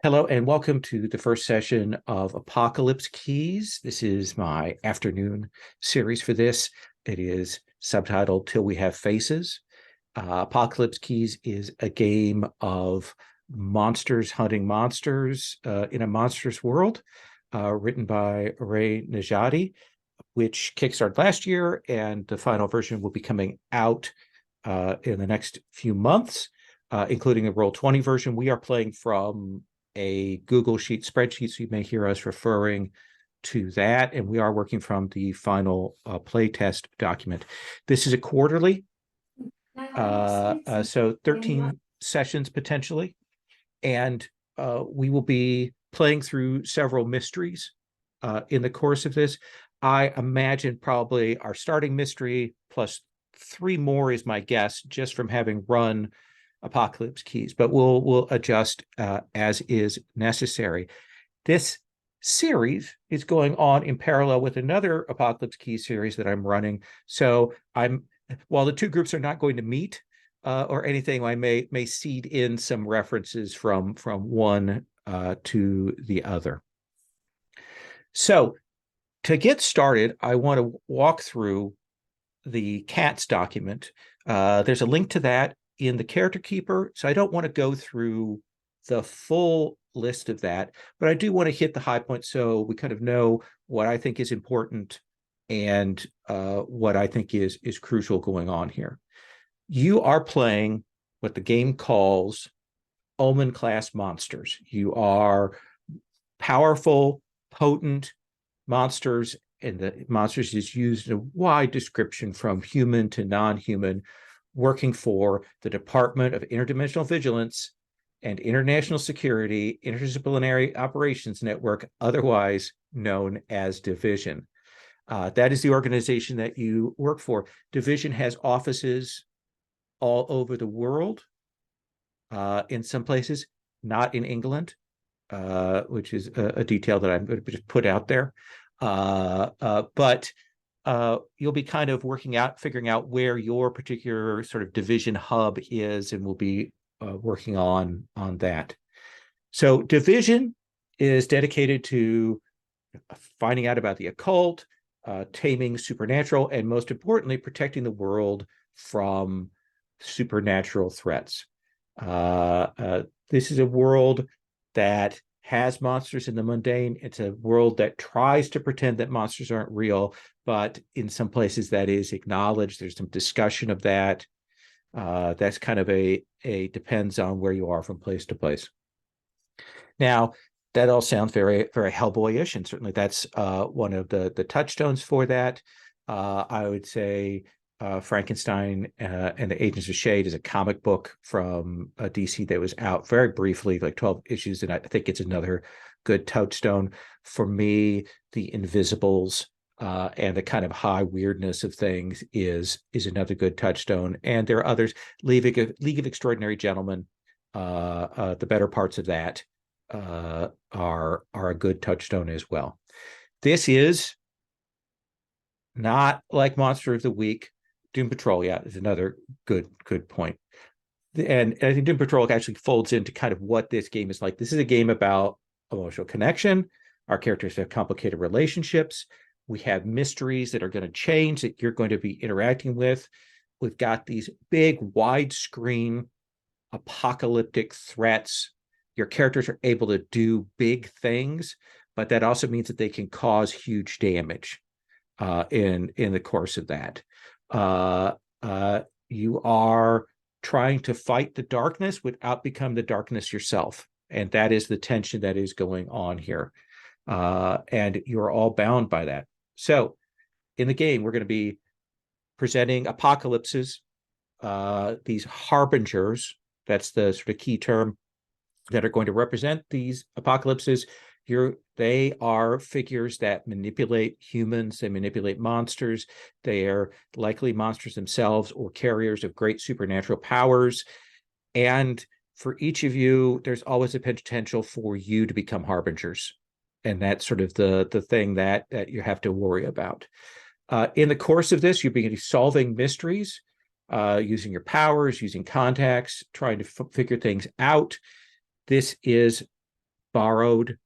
Hello and welcome to the first session of Apocalypse Keys. This is my afternoon series for this. It is subtitled Till We Have Faces. Apocalypse Keys is a game of monsters hunting monsters in a monstrous world, written by Rae Nedjadi, which kickstarted last year, and the final version will be coming out in the next few months, including the Roll20 version. We are playing from a Google Sheet spreadsheet, so you may hear us referring to that, and we are working from the final playtest document. This is a quarterly, so 13 sessions potentially, and we will be playing through several mysteries in the course of this. I imagine probably our starting mystery plus 3 more is my guess, just from having run Apocalypse Keys, but we'll adjust as is necessary. This series is going on in parallel with another Apocalypse Keys series that I'm running. So while the two groups are not going to meet or anything, I may seed in some references from one to the other. So to get started, I want to walk through the CATS document. There's a link to that in the character keeper, so I don't want to go through the full list of that, but I do want to hit the high points so we kind of know what I think is important and what I think is crucial going on here. You are playing what the game calls Omen class monsters. You are powerful, potent monsters, and the monsters is used in a wide description from human to non-human, working for the Department of Interdimensional Vigilance and International Security Interdisciplinary Operations Network, otherwise known as Division. That is the organization that you work for. Division has offices all over the world, in some places, not in England, which is a detail that I'm going to just put out there. But you'll be kind of figuring out where your particular sort of division hub is, and we'll be working on that. So division is dedicated to finding out about the occult, taming supernatural, and most importantly, protecting the world from supernatural threats. This is a world that has monsters in the mundane. It's a world that tries to pretend that monsters aren't real, but in some places that is acknowledged. There's some discussion of that. That's kind of a depends on where you are from place to place. Now, that all sounds very, very Hellboy-ish, and certainly that's one of the touchstones for that. I would say Frankenstein and the Agents of Shade is a comic book from DC that was out very briefly, like 12 issues, and I think it's another good touchstone. For me, the Invisibles and the kind of high weirdness of things is another good touchstone. And there are others. League of Extraordinary Gentlemen, the better parts of that are a good touchstone as well. This is not like Monster of the Week. Doom Patrol, yeah, is another good point. And I think Doom Patrol actually folds into kind of what this game is like. This is a game about emotional connection. Our characters have complicated relationships. We have mysteries that are going to change, that you're going to be interacting with. We've got these big, widescreen, apocalyptic threats. Your characters are able to do big things, but that also means that they can cause huge damage in the course of that. You are trying to fight the darkness without becoming the darkness yourself. And that is the tension that is going on here. And you're all bound by that. So in the game, we're going to be presenting apocalypses, these harbingers, that's the sort of key term, that are going to represent these apocalypses. They are figures that manipulate humans. They manipulate monsters. They are likely monsters themselves or carriers of great supernatural powers. And for each of you, there's always a potential for you to become harbingers. And that's sort of the thing that you have to worry about. In the course of this, you're going to be solving mysteries, using your powers, using contacts, trying to figure things out. This is borrowed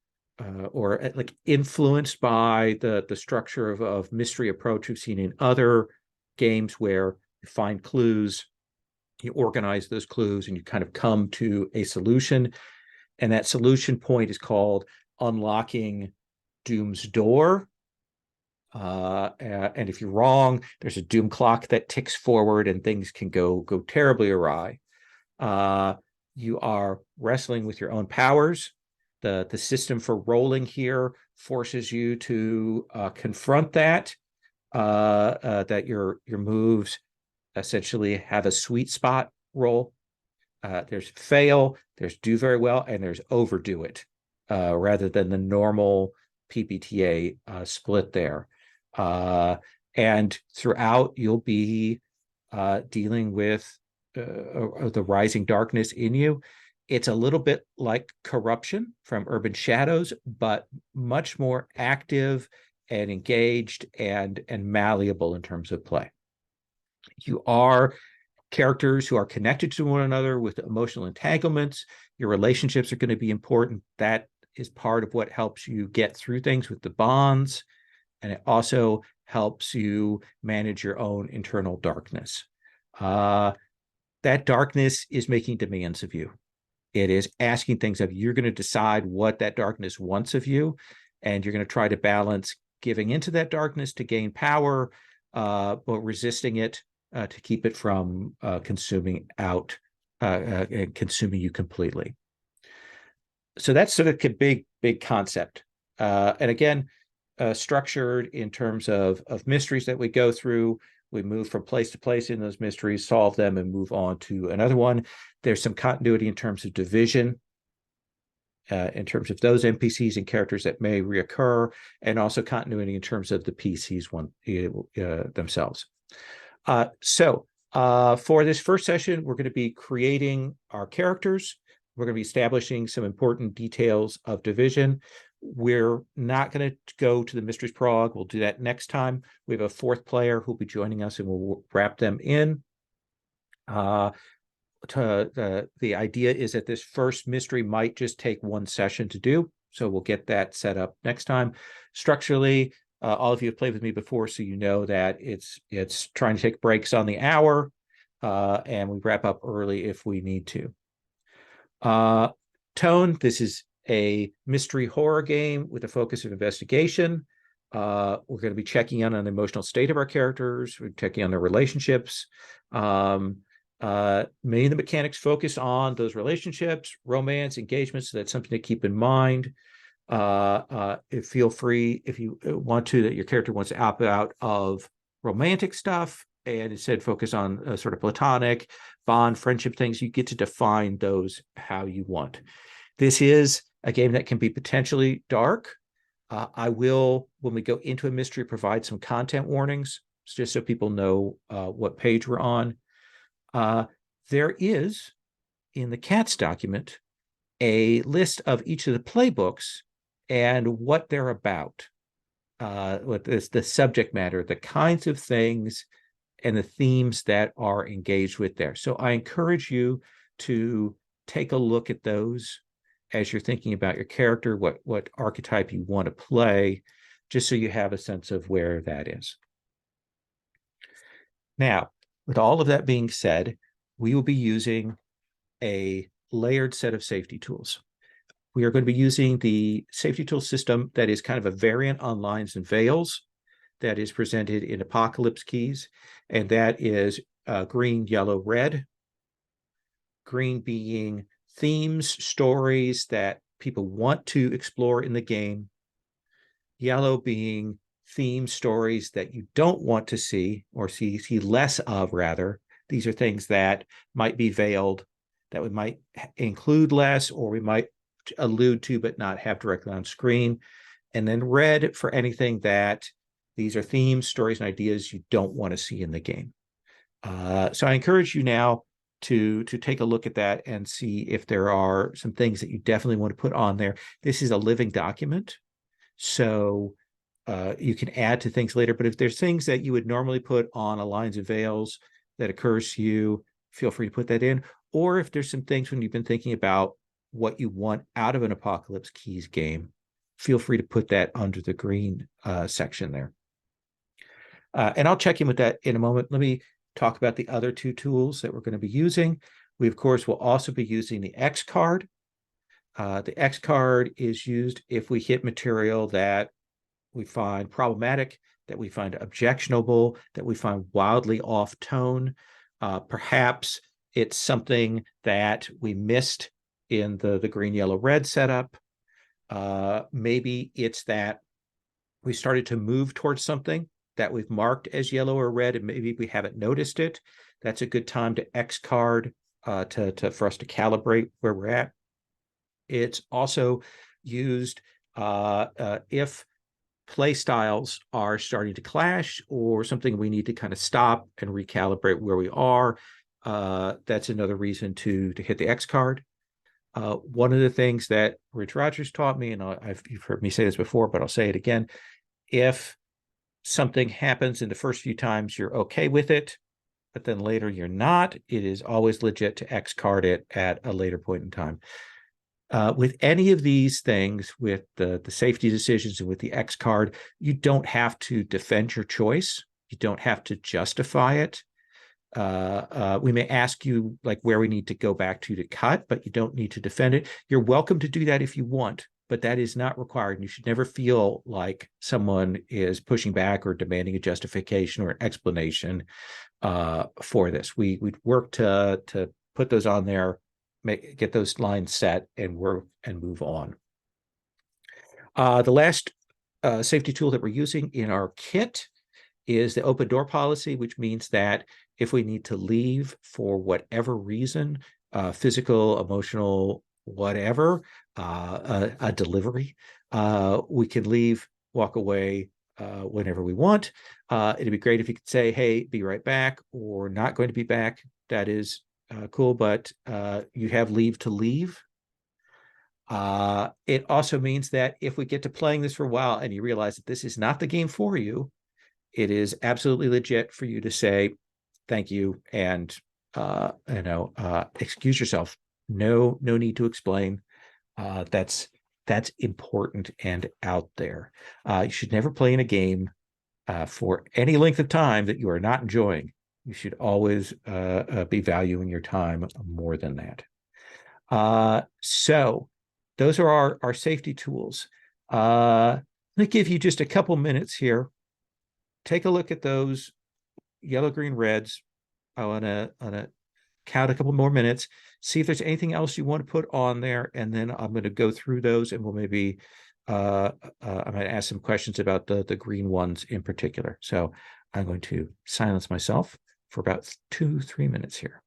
or like influenced by the structure of mystery approach we've seen in other games where you find clues, you organize those clues, and you kind of come to a solution. And that solution point is called unlocking Doom's door. And if you're wrong, there's a Doom clock that ticks forward and things can go terribly awry. You are wrestling with your own powers. The system for rolling here forces you to confront that your moves essentially have a sweet spot roll. There's fail, there's do very well, and there's overdo it, rather than the normal PBTA split there. And throughout, you'll be dealing with the rising darkness in you. It's a little bit like Corruption from Urban Shadows, but much more active and engaged and malleable in terms of play. You are characters who are connected to one another with emotional entanglements. Your relationships are going to be important. That is part of what helps you get through things with the bonds. And it also helps you manage your own internal darkness. That darkness is making demands of you. It is asking things of you. You're going to decide what that darkness wants of you, and you're going to try to balance giving into that darkness to gain power, but resisting it to keep it from consuming and consuming you completely. So that's sort of a big concept. And again, structured in terms of mysteries that we go through. We move from place to place in those mysteries, solve them, and move on to another one. There's some continuity in terms of division, in terms of those NPCs and characters that may reoccur, and also continuity in terms of the PCs themselves. So for this first session, we're going to be creating our characters. We're going to be establishing some important details of division. We're not going to go to the Mysteries Prologue. We'll do that next time. We have a fourth player who'll be joining us, and we'll wrap them in. The idea is that this first mystery might just take one session to do, so we'll get that set up next time. Structurally, all of you have played with me before, so you know that it's trying to take breaks on the hour, and we wrap up early if we need to. Tone, this is a mystery horror game with a focus of investigation. We're going to be checking in on the emotional state of our characters. We're checking on their relationships. Many of the mechanics focus on those relationships, romance, engagement, so that's something to keep in mind. Feel free, if you want to, that your character wants to opt out of romantic stuff and instead focus on sort of platonic, bond, friendship things. You get to define those how you want. This is a game that can be potentially dark. I will, when we go into a mystery, provide some content warnings, just so people know what page we're on. There is, in the CATS document, a list of each of the playbooks and what they're about, what is the subject matter, the kinds of things and the themes that are engaged with there. So I encourage you to take a look at those as you're thinking about your character, what archetype you want to play, just so you have a sense of where that is. Now, with all of that being said, we will be using a layered set of safety tools. We are going to be using the safety tool system that is kind of a variant on Lines and Veils that is presented in Apocalypse Keys, and that is green, yellow, red. Green being themes, stories that people want to explore in the game. Yellow being themes, stories that you don't want to see or see less of, rather. These are things that might be veiled, that we might include less, or we might allude to but not have directly on screen. And then red for anything that these are themes, stories, and ideas you don't want to see in the game. So I encourage you now to take a look at that and see if there are some things that you definitely want to put on there. This is a living document, so you can add to things later. But if there's things that you would normally put on a Lines and Veils that occurs to you, feel free to put that in. Or if there's some things when you've been thinking about what you want out of an Apocalypse Keys game, feel free to put that under the green section there. And I'll check in with that in a moment. Let me talk about the other two tools that we're going to be using. We, of course, will also be using the X card. The X card is used if we hit material that we find problematic, that we find objectionable, that we find wildly off tone. Perhaps it's something that we missed in the green, yellow, red setup. Maybe it's that we started to move towards something that we've marked as yellow or red, and maybe we haven't noticed it. That's a good time to X card for us to calibrate where we're at. It's also used if play styles are starting to clash or something we need to kind of stop and recalibrate where we are. That's another reason to hit the X card. One of the things that Rich Rogers taught me, and you've heard me say this before, but I'll say it again, if something happens in the first few times, you're okay with it, but then later you're not, it is always legit to X card it at a later point in time. With any of these things, with the safety decisions and with the X card, you don't have to defend your choice. You don't have to justify it. We may ask you like where we need to go back to cut, but you don't need to defend it. You're welcome to do that if you want, but that is not required. And you should never feel like someone is pushing back or demanding a justification or an explanation for this. We work to put those on there, get those lines set, and work and move on. The last safety tool that we're using in our kit is the open door policy, which means that if we need to leave for whatever reason, physical, emotional, whatever, a delivery, we can leave, walk away whenever we want. It'd be great if you could say, hey, be right back, or not going to be back. That is cool, but you have leave to leave. It also means that if we get to playing this for a while and you realize that this is not the game for you, it is absolutely legit for you to say thank you and excuse yourself. No need to explain. That's important and out there. You should never play in a game for any length of time that you are not enjoying. You should always be valuing your time more than that. So those are our safety tools. Let me give you just a couple minutes here. Take a look at those yellow, green, reds. I want to count a couple more minutes, see if there's anything else you want to put on there, and then I'm going to go through those, and we'll maybe I'm going to ask some questions about the green ones in particular. So I'm going to silence myself for about 2-3 minutes here.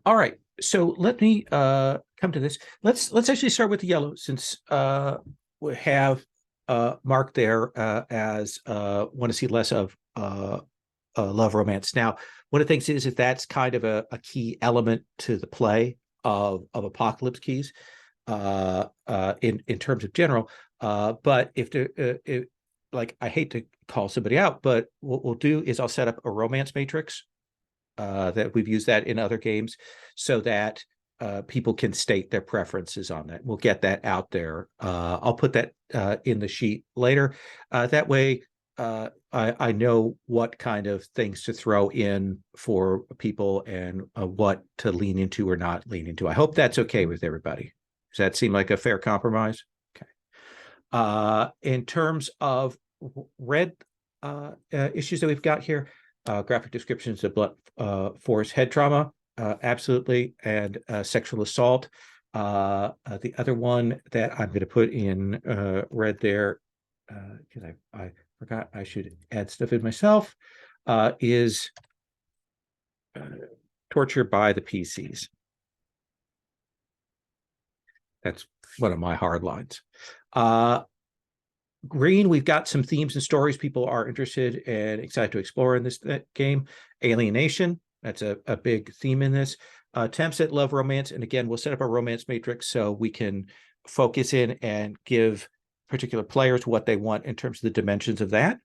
All right. So let me come to this. Let's actually start with the yellow, since we have Mark there as want to see less of love romance. Now, one of the things is that that's kind of a key element to the play of Apocalypse Keys in terms of general. But if like, I hate to call somebody out, but what we'll do is I'll set up a romance matrix that we've used that in other games, so that people can state their preferences on that. We'll get that out there. I'll put that in the sheet later. That way, I know what kind of things to throw in for people and what to lean into or not lean into. I hope that's okay with everybody. Does that seem like a fair compromise? Okay. In terms of red issues that we've got here, graphic descriptions of blunt force head trauma, absolutely, and sexual assault. The other one that I'm going to put in red there, because I forgot I should add stuff in myself, is torture by the PCs. That's one of my hard lines. Green, we've got some themes and stories people are interested and excited to explore in this game. Alienation, that's a big theme in this. Temps at love romance, and again, we'll set up a romance matrix so we can focus in and give particular players what they want in terms of the dimensions of that.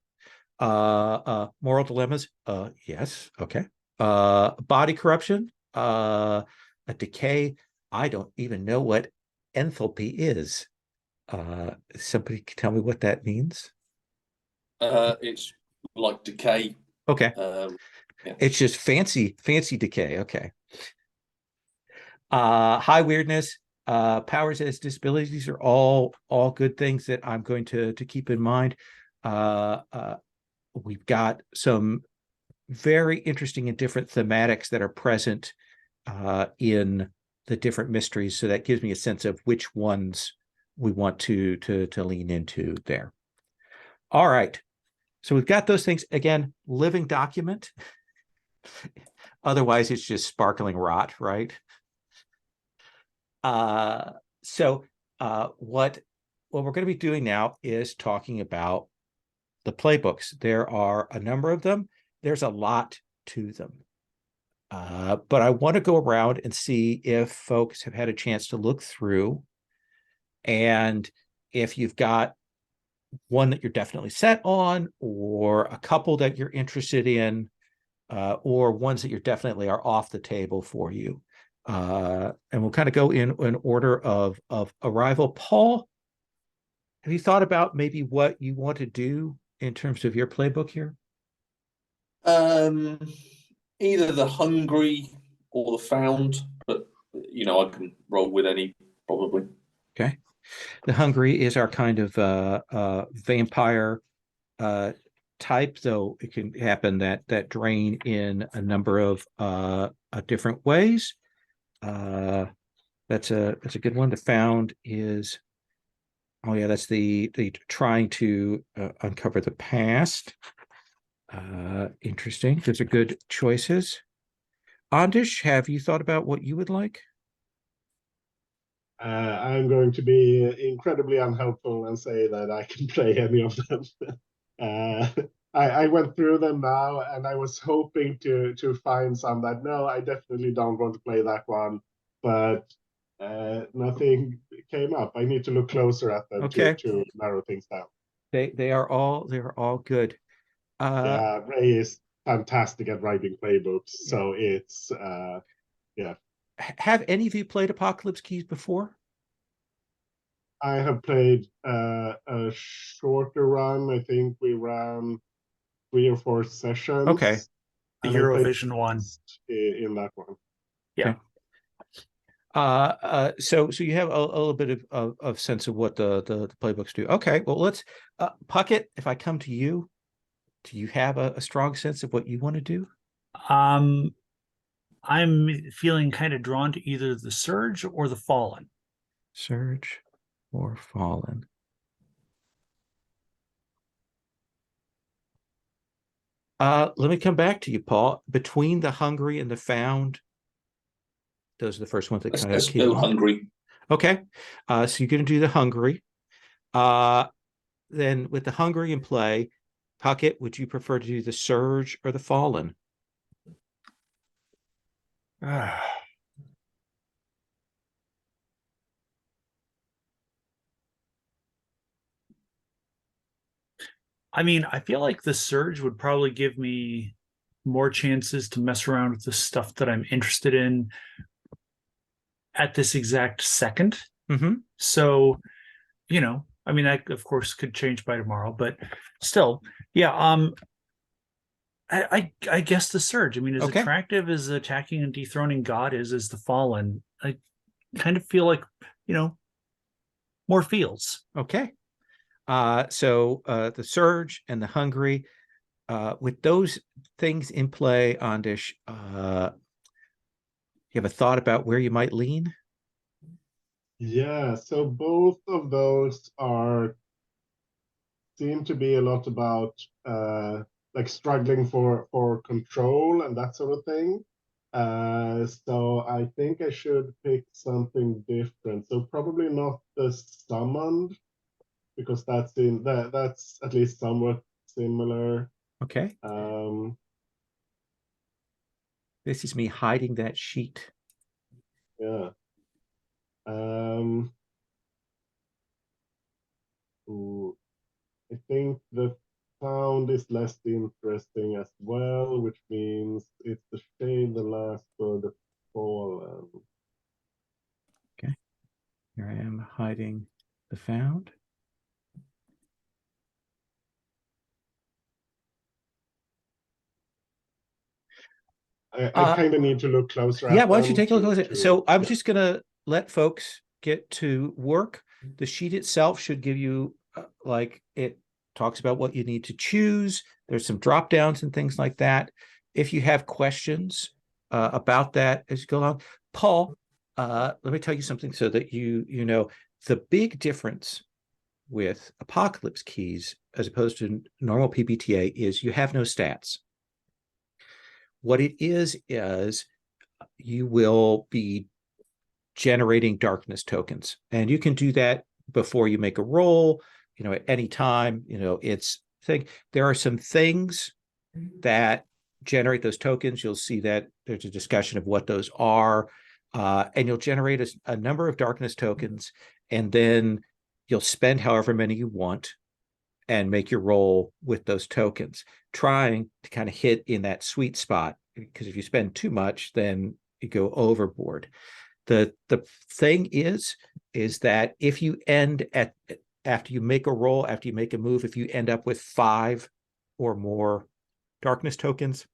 Moral dilemmas, yes, okay. Body corruption, a decay. I don't even know what enthalpy is. Somebody can tell me what that means? It's like decay. Okay. Yeah. It's just fancy decay. Okay. High weirdness, powers as disabilities are all good things that I'm going to keep in mind. We've got some very interesting and different thematics that are present in the different mysteries, so that gives me a sense of which ones we want to lean into there. All right. So we've got those things. Again, living document. Otherwise, it's just sparkling rot, right? So what we're going to be doing now is talking about the playbooks. There are a number of them. There's a lot to them. But I want to go around and see if folks have had a chance to look through, and if you've got one that you're definitely set on, or a couple that you're interested in, or ones that you're definitely are off the table for you. And we'll kind of go in order of arrival. Paul, have you thought about maybe what you want to do in terms of your playbook here? Either the hungry or the found, but I can roll with any probably. Okay. The hungry is our kind of vampire type, though it can happen that drain in a number of different ways. That's a good one. The found is, oh yeah, that's the trying to uncover the past. Interesting. Those are good choices. Andish, have you thought about what you would like? I'm going to be incredibly unhelpful and say that I can play any of them. uh, I went through them now, and I was hoping to find some that, no, I definitely don't want to play that one, but nothing came up. I need to look closer at them to narrow things down. They are all good. Yeah, Rae is fantastic at writing playbooks, so it's yeah. Have any of you played Apocalypse Keys before? I have played a shorter run. I think we ran 3 or 4 sessions. Okay. The Eurovision one. In that one. Yeah. Okay. So you have a little bit of sense of what the playbooks do. Okay. Well, let's Puckett, if I come to you, do you have a strong sense of what you want to do? I'm feeling kind of drawn to either the Surge or the Fallen. Surge or Fallen. Let me come back to you, Paul. Between the hungry and the found, Those are the first ones that Let's, kind of let's keep go in mind. hungry. Okay. So you're going to do the hungry. Then with the hungry in play, Puckett, would you prefer to do the surge or the fallen? I mean, I feel like the surge would probably give me more chances to mess around with the stuff that I'm interested in at this exact second. Mm-hmm. So, I mean, that of course could change by tomorrow, but still, yeah. I guess the surge. I mean, as Okay. attractive as attacking and dethroning God is as the fallen, I kind of feel like, more feels. Okay. So the surge and the hungry, with those things in play, Ondish, you have a thought about where you might lean? Yeah, so both of those seem to be a lot about like struggling for control and that sort of thing. So I think I should pick something different. So probably not the summoned, because that's at least somewhat similar. Okay. Um, This is me hiding that sheet. yeah. Um, ooh, I think the sound is less interesting as well, which means it's the shade, the last, or the fallen. Okay. Here I am hiding the found. I kind of need to look closer Yeah, at why don't you them take a look at it? So I'm yeah. just going to let folks get to work. The sheet itself should give you, like, it talks about what you need to choose. There's some drop downs and things like that. If you have questions about that as you go along, Paul, let me tell you something so that you know the big difference with Apocalypse keys as opposed to normal PBTA is you have no stats. What it is you will be generating darkness tokens, and you can do that before you make a roll, at any time. It's thing. There are some things that generate those tokens. You'll see that there's a discussion of what those are, and you'll generate a number of darkness tokens, and then you'll spend however many you want and make your roll with those tokens, trying to kind of hit in that sweet spot, because if you spend too much, then you go overboard. The thing is that if you end at, after you make a roll, after you make a move, if you end up with 5 or more darkness tokens,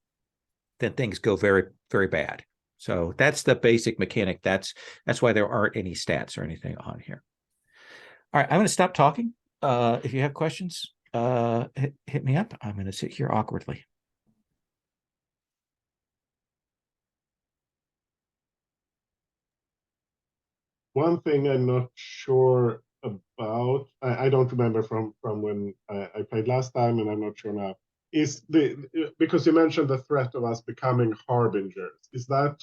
then things go very, very bad. So that's the basic mechanic. That's why there aren't any stats or anything on here. All right, I'm going to stop talking. If you have questions, hit me up. I'm going to sit here awkwardly. One thing I'm not sure about, I don't remember from when I played last time, and I'm not sure now, is because you mentioned the threat of us becoming harbingers. Is that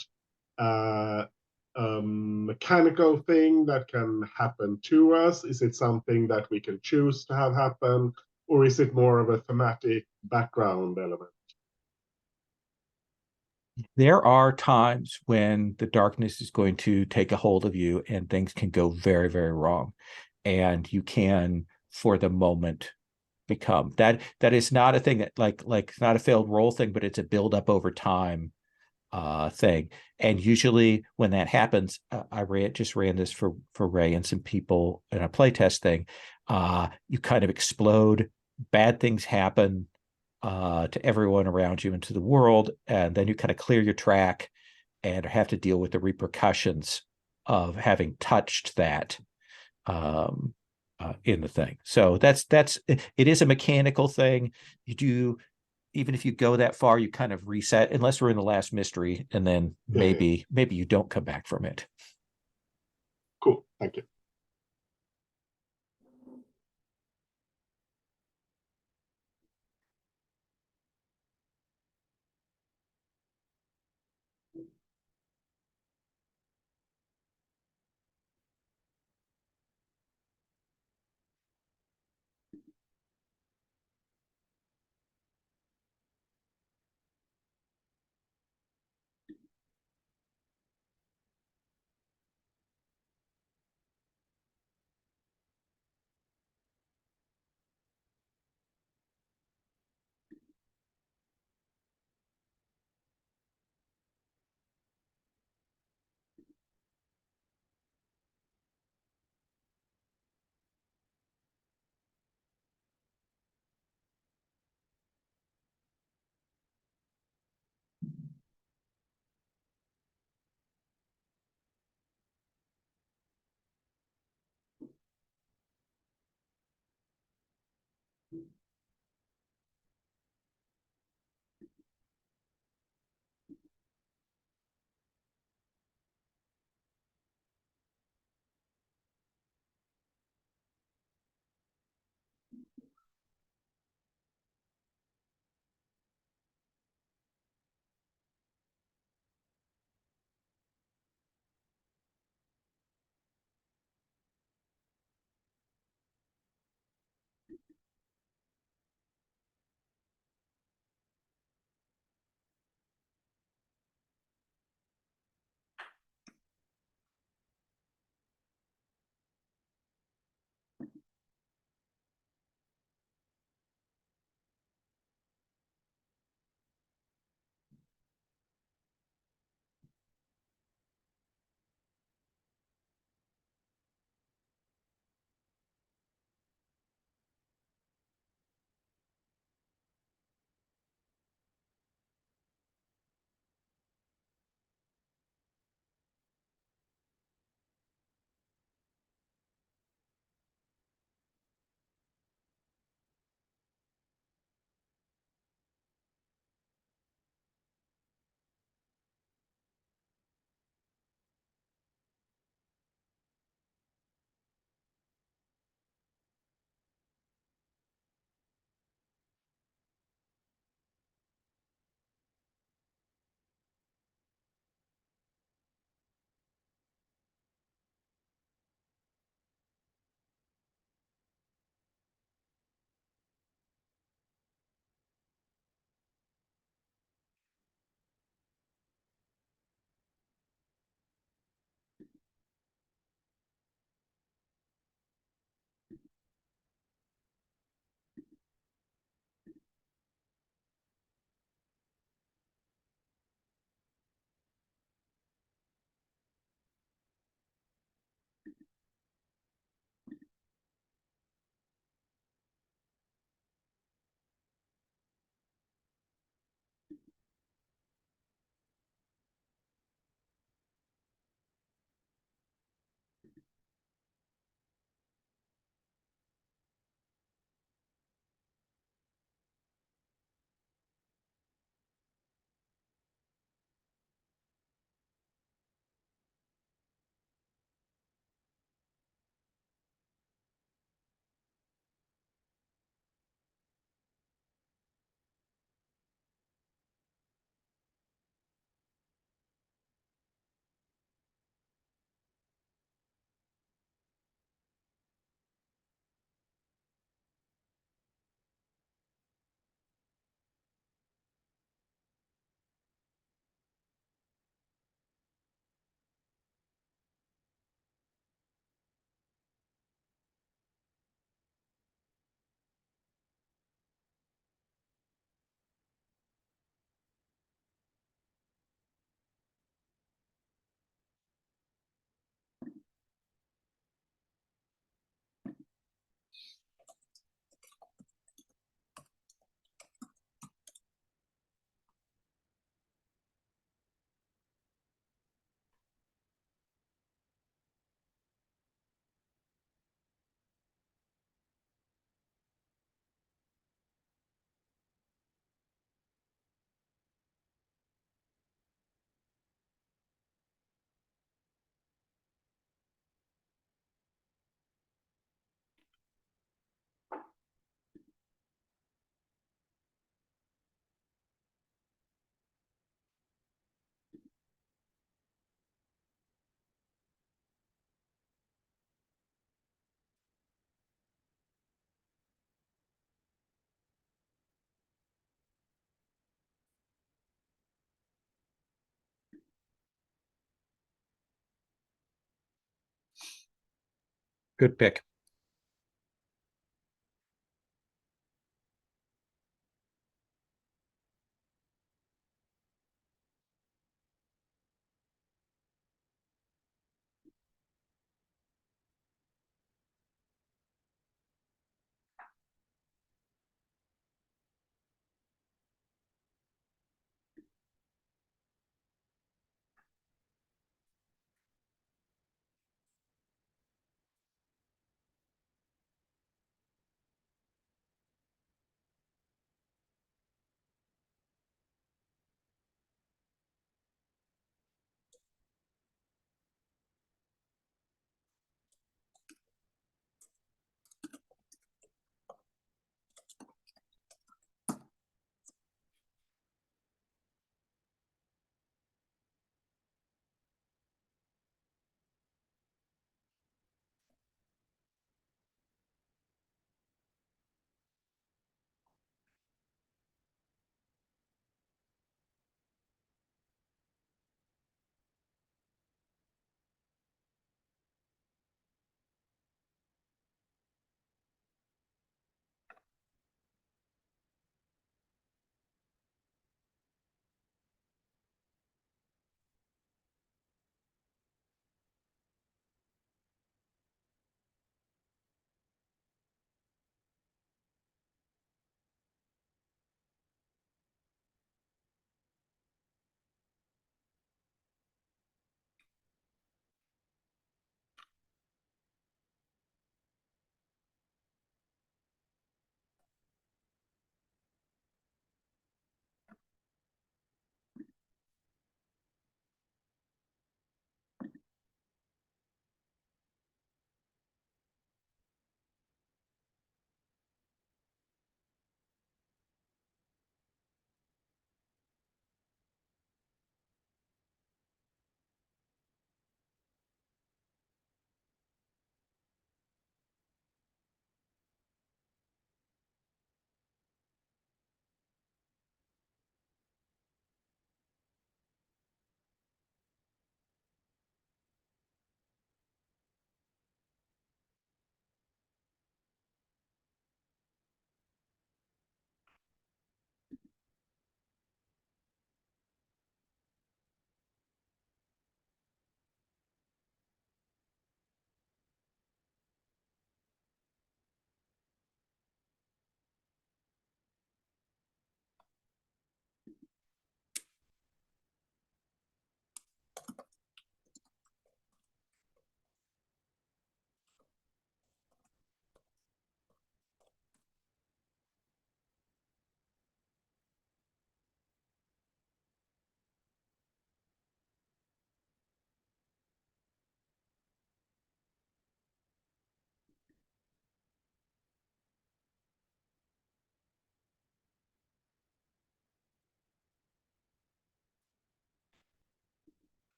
a mechanical thing that can happen to us? Is it something that we can choose to have happen, or is it more of a thematic background element? There are times when the darkness is going to take a hold of you and things can go very, very wrong. And you can, for the moment, become that. That is not a thing that like not a failed roll thing, but it's a build up over time thing. And usually when that happens, I just ran this for Rae and some people in a playtest thing. You kind of explode, bad things happen to everyone around you and to the world, and then you kind of clear your track and have to deal with the repercussions of having touched that in the thing. So that's it is a mechanical thing. You do, even if you go that far, you kind of reset, unless we're in the last mystery, and then maybe you don't come back from it. Cool, thank you. Good pick.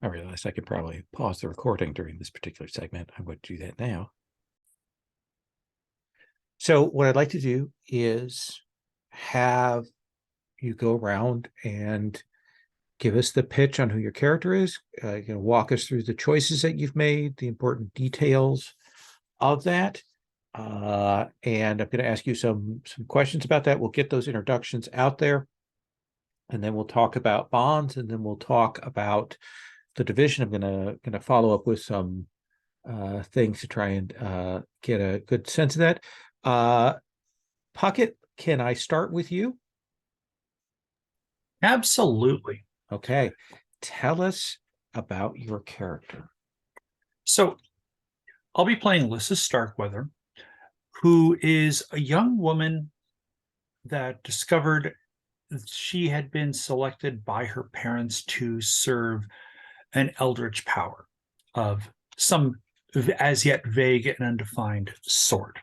I realized I could probably pause the recording during this particular segment. I would do that now. So what I'd like to do is have you go around and give us the pitch on who your character is. Walk us through the choices that you've made, the important details of that. And I'm going to ask you some questions about that. We'll get those introductions out there, and then we'll talk about bonds, and then we'll talk about the division. I'm going to follow up with some things to try and get a good sense of that. Puckett, can I start with you? Absolutely. Okay. Tell us about your character. So I'll be playing Lyssa Starkweather, who is a young woman that discovered she had been selected by her parents to serve an eldritch power of some as yet vague and undefined sort.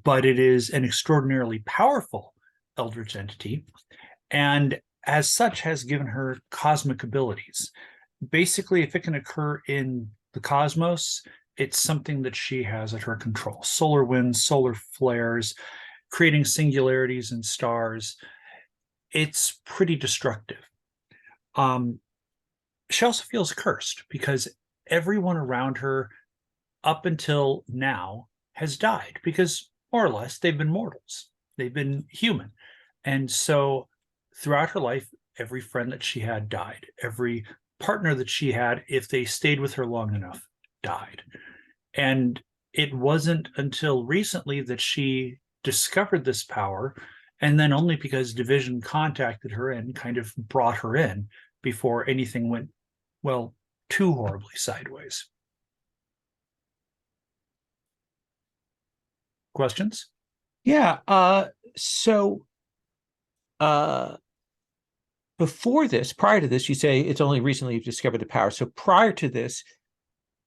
But it is an extraordinarily powerful eldritch entity, and as such has given her cosmic abilities. Basically, if it can occur in the cosmos, it's something that she has at her control. Solar winds, solar flares, creating singularities in stars. It's pretty destructive. She also feels cursed because everyone around her up until now has died, because more or less they've been mortals. They've been human. And so throughout her life, every friend that she had died. Every partner that she had, if they stayed with her long enough, died. And it wasn't until recently that she discovered this power, and then only because Division contacted her and kind of brought her in before anything went, well, too horribly sideways. Questions? Yeah. So before this, prior to this, you say it's only recently you've discovered the power. So prior to this,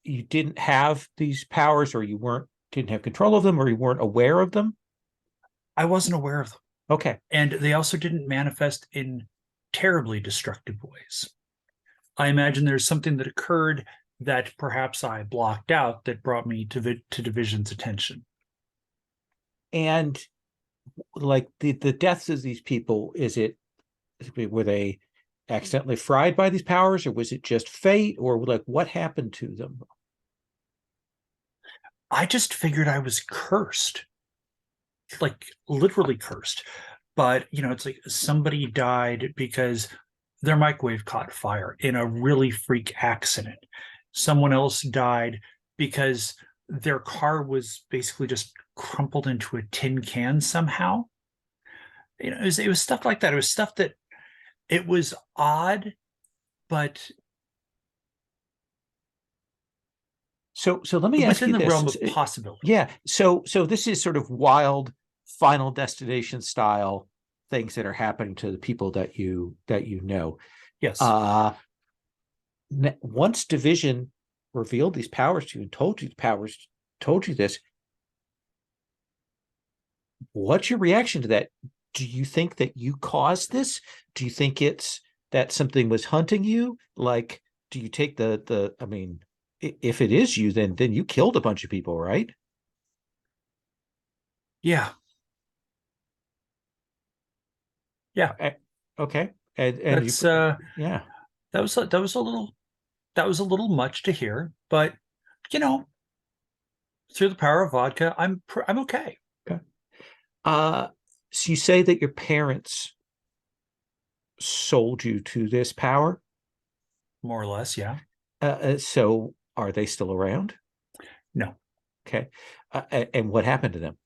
you didn't have these powers, or you didn't have control of them, or you weren't aware of them? I wasn't aware of them. Okay. And they also didn't manifest in terribly destructive ways. I imagine there's something that occurred that perhaps I blocked out that brought me to Division's attention. And like the deaths of these people, were they accidentally fried by these powers, or was it just fate, or like what happened to them? I just figured I was cursed, like literally cursed. But, it's like somebody died because their microwave caught fire in a really freak accident. Someone else died because their car was basically just crumpled into a tin can somehow. It was stuff like that. It was stuff that it was odd, but So let me ask you within the this. realm of possibility. Yeah. So this is sort of wild Final Destination style things that are happening to the people that you know. Yes. Once Division revealed these powers to you and told you this, what's your reaction to that? Do you think that you caused this? Do you think it's that something was hunting you? Like, do you take I mean, if it is you, then you killed a bunch of people, right? Yeah. Okay. And That's yeah. that was a little much to hear, but through the power of vodka, I'm okay. Okay. So you say that your parents sold you to this power? More or less, yeah. So are they still around? No. Okay. And what happened to them?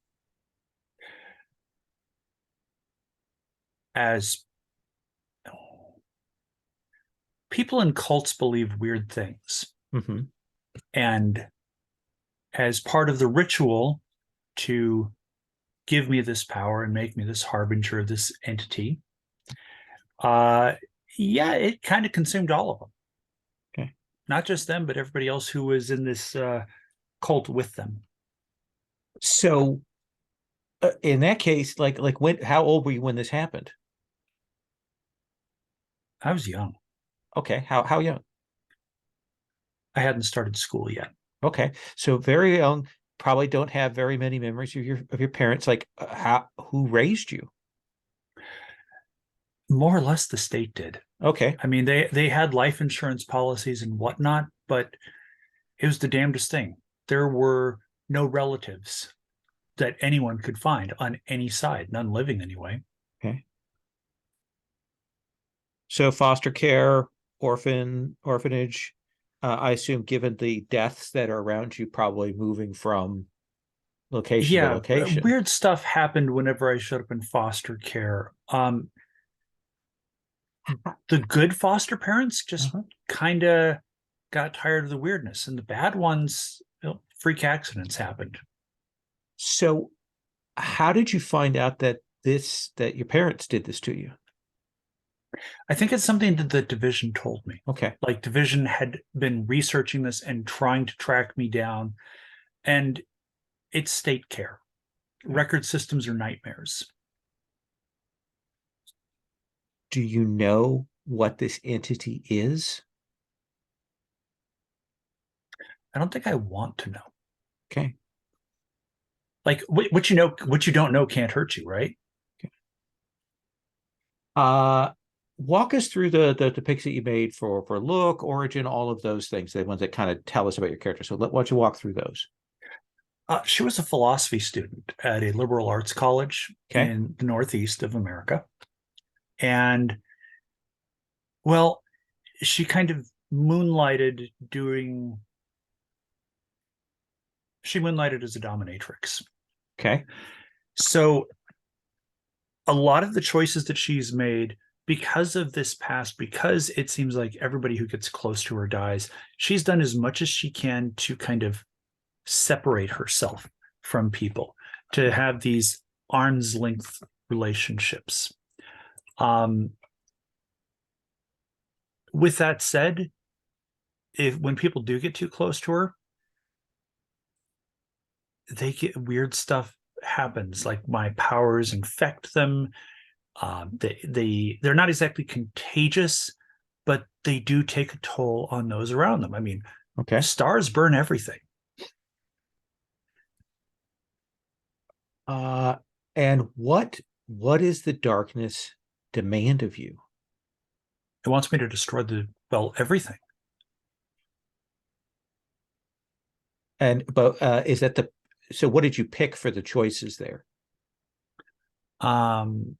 As people in cults believe weird things. Mm-hmm. And as part of the ritual to give me this power and make me this harbinger of this entity, it kind of consumed all of them. Okay. Not just them, but everybody else who was in this cult with them. So in that case, like how old were you when this happened? I was young. Okay. How young? I hadn't started school yet. Okay, so very young, probably don't have very many memories of your parents. Like, who raised you? More or less the state did. Okay, I mean, they had life insurance policies and whatnot, but it was the damnedest thing. There were no relatives that anyone could find on any side, none living anyway. okay. So foster care, orphanage. I assume, given the deaths that are around you, probably moving from location to Yeah, location. weird stuff happened whenever I showed up in foster care. The good foster parents just kind of got tired of the weirdness, and the bad ones, freak accidents happened. So, how did you find out that your parents did this to you? I think it's something that the division told me. Okay. Like, division had been researching this and trying to track me down, and it's state care. Record systems are nightmares. Do you know what this entity is? I don't think I want to know. Okay. Like, what you know, what you don't know can't hurt you, right? Walk us through the picks that you made for look, origin, all of those things, the ones that kind of tell us about your character. So why don't you walk through those? She was a philosophy student at a liberal arts college Okay. in the Northeast of America. And, well, she kind of moonlighted as a dominatrix. Okay. So a lot of the choices that she's made, because of this past, because it seems like everybody who gets close to her dies, she's done as much as she can to kind of separate herself from people, to have these arm's length relationships. With that said, when people do get too close to her, they get weird stuff happens. Like, my powers infect them. They're not exactly contagious, but they do take a toll on those around them. I mean, Okay. stars burn everything. And what is the darkness demand of you? It wants me to destroy everything. But is that so what did you pick for the choices there? 2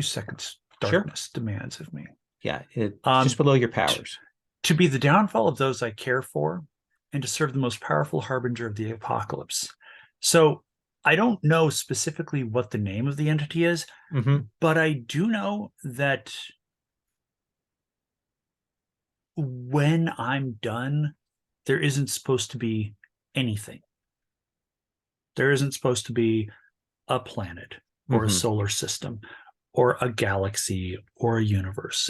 seconds. Sure. Darkness demands of me. Yeah, it's just below your powers. To be the downfall of those I care for, and to serve the most powerful harbinger of the apocalypse. So I don't know specifically what the name of the entity is, but I do know that when I'm done, there isn't supposed to be anything. There isn't supposed to be a planet or a solar system or a galaxy or a universe.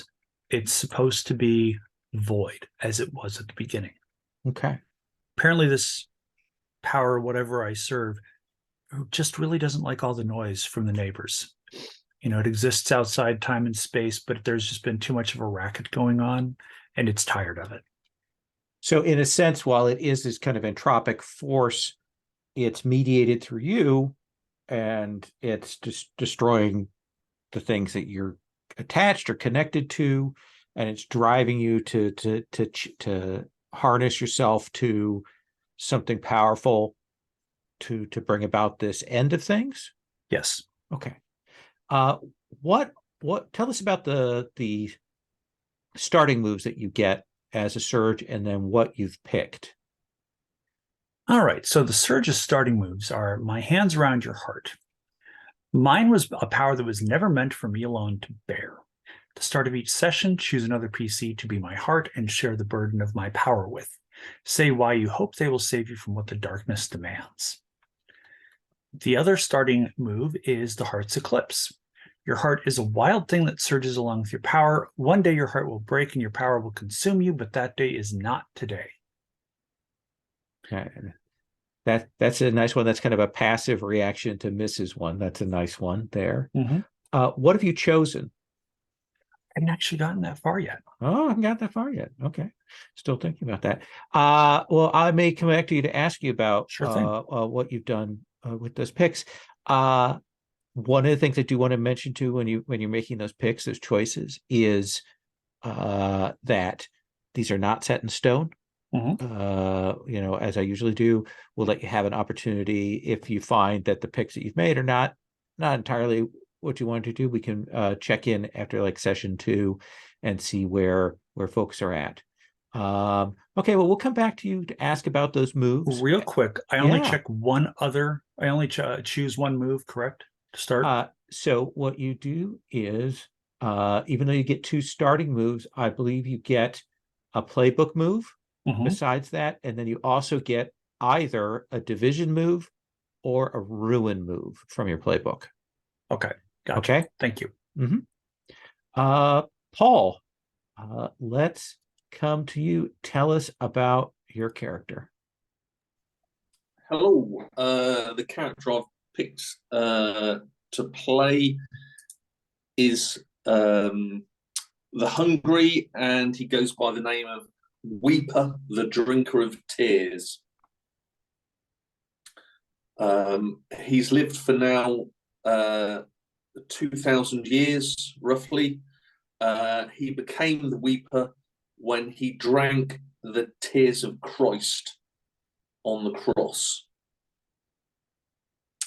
It's supposed to be void, as it was at the beginning. Okay. Apparently this power, whatever I serve, just really doesn't like all the noise from the neighbors. It exists outside time and space, but there's just been too much of a racket going on, and it's tired of it. So in a sense, while it is this kind of entropic force, it's mediated through you, and it's just destroying the things that you're attached or connected to, and it's driving you to harness yourself to something powerful to bring about this end of things. Yes. Okay. What tell us about the starting moves that you get as a surge, and then what you've picked. All right. So the surge's starting moves are my hands around your heart. Mine was a power that was never meant for me alone to bear. At the start of each session, choose another PC to be my heart and share the burden of my power with. Say why you hope they will save you from what the darkness demands. The other starting move is the heart's eclipse. Your heart is a wild thing that surges along with your power. One day your heart will break and your power will consume you, but that day is not today. Okay. That's a nice one. That's kind of a passive reaction to Mrs. One. That's a nice one there. What have you chosen? hadn't actually gotten that far yet. Oh, I haven't got that far yet. Okay. Still thinking about that. Well, I may come back to you to ask you about Sure thing. what you've done with those picks. One of the things I do want to mention too when you're making those picks, those choices, is that these are not set in stone. As I usually do, we'll let you have an opportunity if you find that the picks that you've made are not entirely what you want to do. We can check in after like session 2 and see where folks are at. Okay, well, we'll come back to you to ask about those moves. Real quick, I only Yeah. check one other. I only choose one move, correct? To start. So what you do is, even though you get 2 starting moves, I believe you get a playbook move besides that, and then you also get either a division move or a ruin move from your playbook. Okay, gotcha. Okay. Thank you. Paul, let's come to you. Tell us about your character. Hello. The character I've picked to play is the Hungry, and he goes by the name of Weeper, the Drinker of Tears. He's lived for now 2,000 years, roughly. He became the Weeper when he drank the tears of Christ on the cross.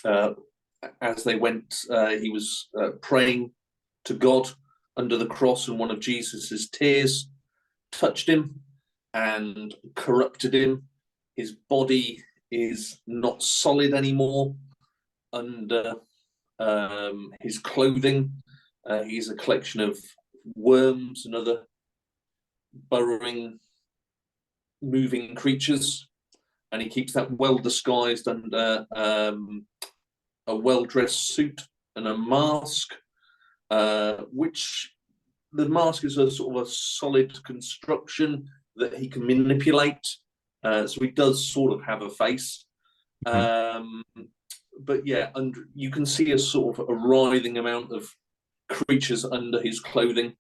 As they went, he was praying to God under the cross, and one of Jesus's tears touched him and corrupted him. His body is not solid anymore under his clothing. He's a collection of worms and other burrowing, moving creatures, and he keeps that well disguised under a well-dressed suit and a mask, which the mask is a sort of a solid construction that he can manipulate. So he does sort of have a face. But yeah, you can see a sort of a writhing amount of creatures under his clothing.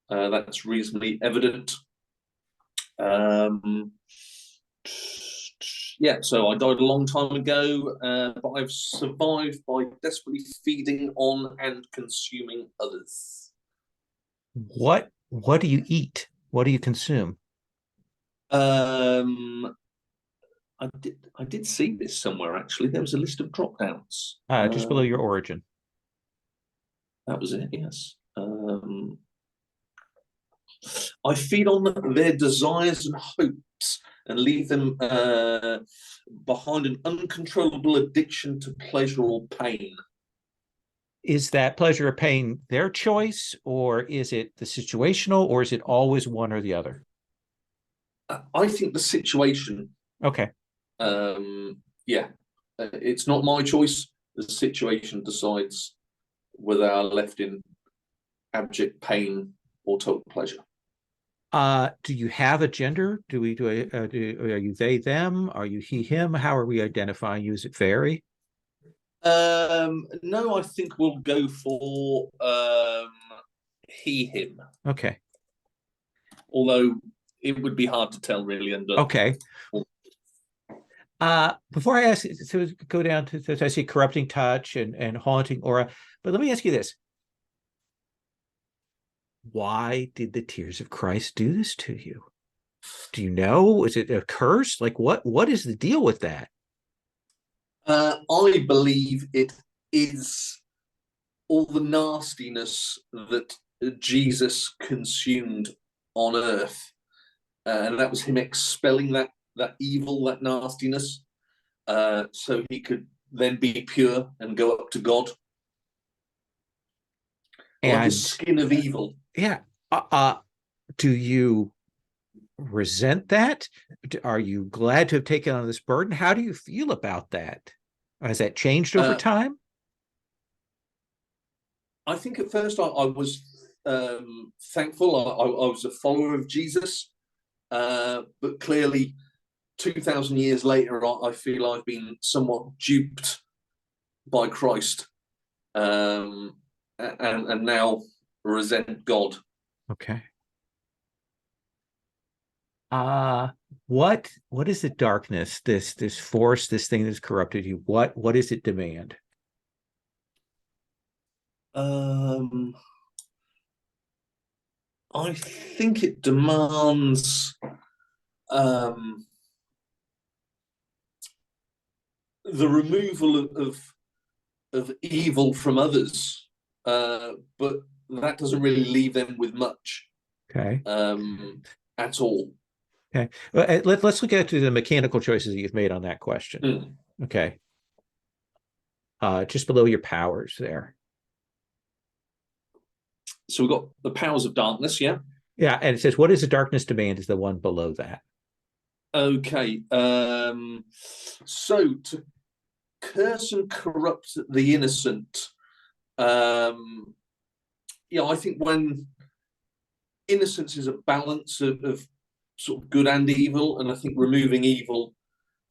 That's reasonably evident. Yeah, so I died a long time ago, but I've survived by desperately feeding on and consuming others. What do you eat? What do you consume? I did see this somewhere, actually. There was a list of drop downs. Just below your origin. That was it, yes. I feed on their desires and hopes and leave them behind an uncontrollable addiction to pleasure or pain. Is that pleasure or pain their choice, or is it the situational, or is it always one or the other? I think the situation. Okay. Yeah, it's not my choice. The situation decides whether I'm left in abject pain or total pleasure. Do you have a gender? Are you they, them? Are you he, him? How are we identifying you? Does it vary? No, I think we'll go for he, him. Okay. Although it would be hard to tell really under. Okay. Before I ask, so go down to I see corrupting touch and haunting aura, but let me ask you this. Why did the tears of Christ do this to you? Do you know? Is it a curse? Like what is the deal with that? I believe it is all the nastiness that Jesus consumed on earth. And that was him expelling that evil, that nastiness, so he could then be pure and go up to God. And like a skin of evil. Yeah. Do you resent that? Are you glad to have taken on this burden? How do you feel about that? Has that changed over time? I think at first I was thankful. I was a follower of Jesus, but clearly 2,000 years later, I feel I've been somewhat duped by Christ, and now resent God Okay. What is the darkness, this force, this thing that's corrupted you? What does it demand? I think it demands the removal of evil from others, but that doesn't really leave them with much Okay. at all. Okay. Let's look at the mechanical choices that you've made on that question. Okay. Just below your powers there. So we've got the powers of darkness, yeah? Yeah, and it says, what is the darkness demand is the one below that. Okay. So to curse and corrupt the innocent. Yeah, I think when innocence is a balance of sort of good and evil, and I think removing evil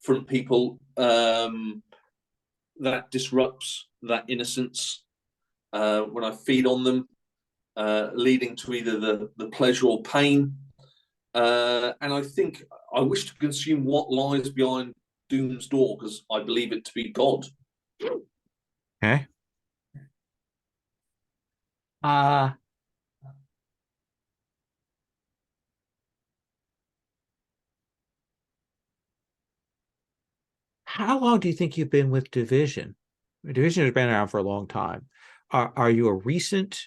from people that disrupts that innocence when I feed on them, leading to either the pleasure or pain. And I think I wish to consume what lies behind Doom's door, because I believe it to be God. Okay. How long do you think you've been with Division? Division has been around for a long time. Are you a recent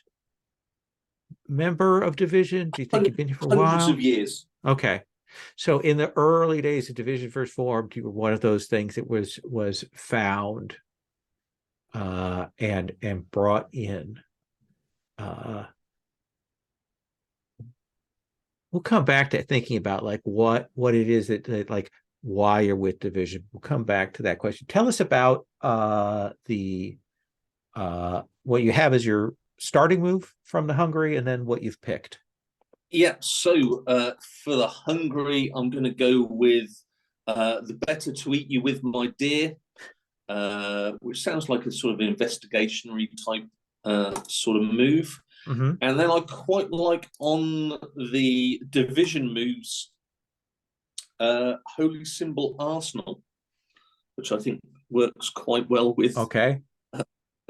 member of Division? Do you think you've been here for a while? Hundreds of years. Okay. So in the early days of Division first formed, you were one of those things that was found and brought in. We'll come back to thinking about like what it is that like why you're with Division. We'll come back to that question. Tell us about what you have as your starting move from the Hungary, and then what you've picked. Yeah, so for the Hungary, I'm going to go with the better to eat you with, my dear, which sounds like a sort of investigationary type sort of move. Mm-hmm. And then I quite like on the Division moves, Holy Symbol Arsenal, which I think works quite well with Okay.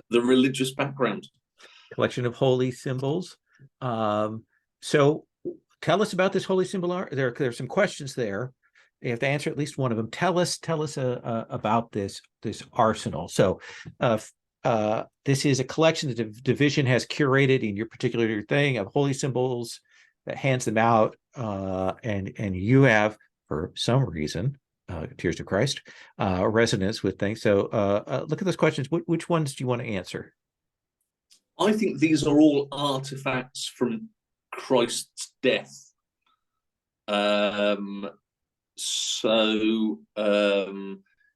the religious background. Collection of holy symbols. So tell us about this holy symbol. There's some questions there. You have to answer at least one of them. Tell us about this arsenal. So this is a collection that the Division has curated in your particular thing of holy symbols that hands them out, and you have, for some reason, Tears of Christ, resonance with things. So look at those questions. Which ones do you want to answer? I think these are all artifacts from Christ's death. Yeah,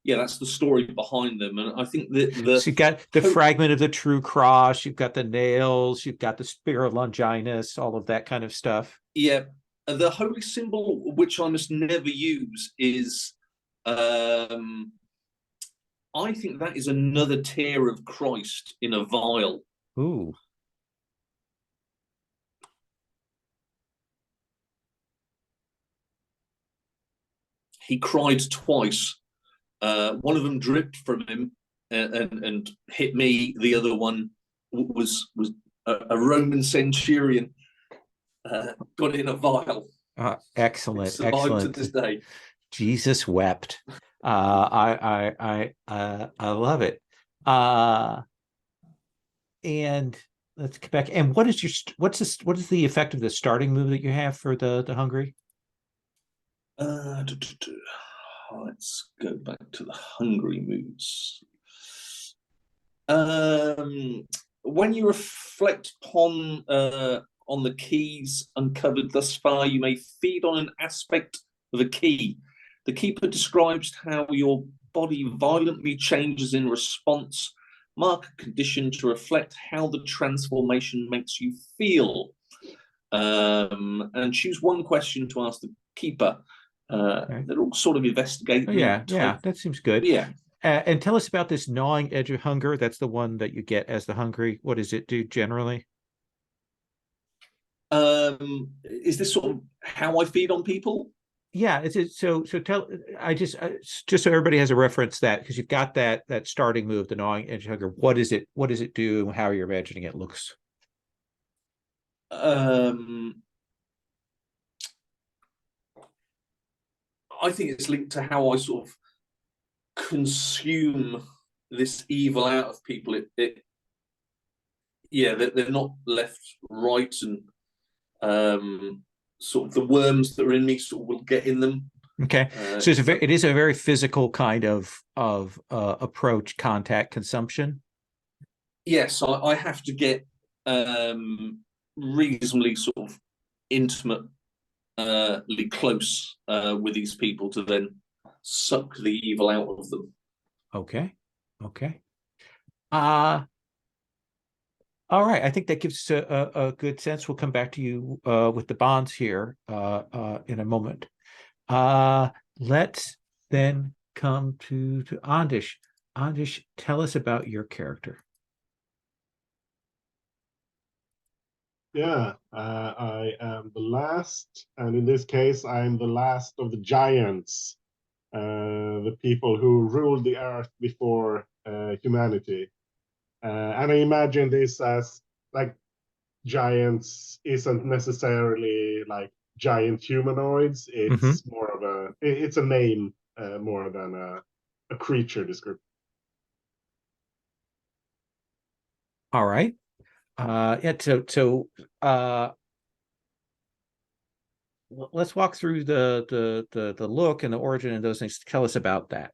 that's the story behind them. And I think that so you've got the fragment of the true cross, you've got the nails, you've got the spear of Longinus, all of that kind of stuff. Yeah. The holy symbol, which I must never use, is I think that is another tear of Christ in a vial. Ooh. He cried twice. One of them dripped from him and hit me. The other one was a Roman centurion. Got in a vial. Excellent, excellent. To this day. Jesus wept. I love it. And let's get back. And what is the effect of the starting move that you have for the Hungary? Let's go back to the Hungary moves. When you reflect upon the keys uncovered thus far, you may feed on an aspect of a key. The keeper describes how your body violently changes in response. Mark a condition to reflect how the transformation makes you feel. And choose one question to ask the keeper. Okay. They're all sort of investigating. Oh, yeah, that seems good. Yeah. And tell us about this gnawing edge of hunger. That's the one that you get as the Hungry. What does it do generally? Is this sort of how I feed on people? Yeah, so tell just so everybody has a reference, that because you've got that starting move, the gnawing edge hugger. What does it do, and how you're imagining it looks? I think it's linked to how I sort of consume this evil out of people. Yeah, they're not left right, and sort of the worms that are in me sort of will get in them. Okay, so it is a very physical kind of approach, contact, consumption. Yes, I have to get reasonably sort of intimately close with these people to then suck the evil out of them. Okay. All right. I think that gives us a good sense. We'll come back to you with the bonds here in a moment. Let's then come to Andish. Andish, tell us about your character. Yeah, I am the last, and in this case, I am the last of the giants, the people who ruled the earth before humanity. And I imagine this as like giants isn't necessarily like giant humanoids. It's more of it's a name more than a creature description. All right. Yeah. So let's walk through the look and the origin and those things. Tell us about that.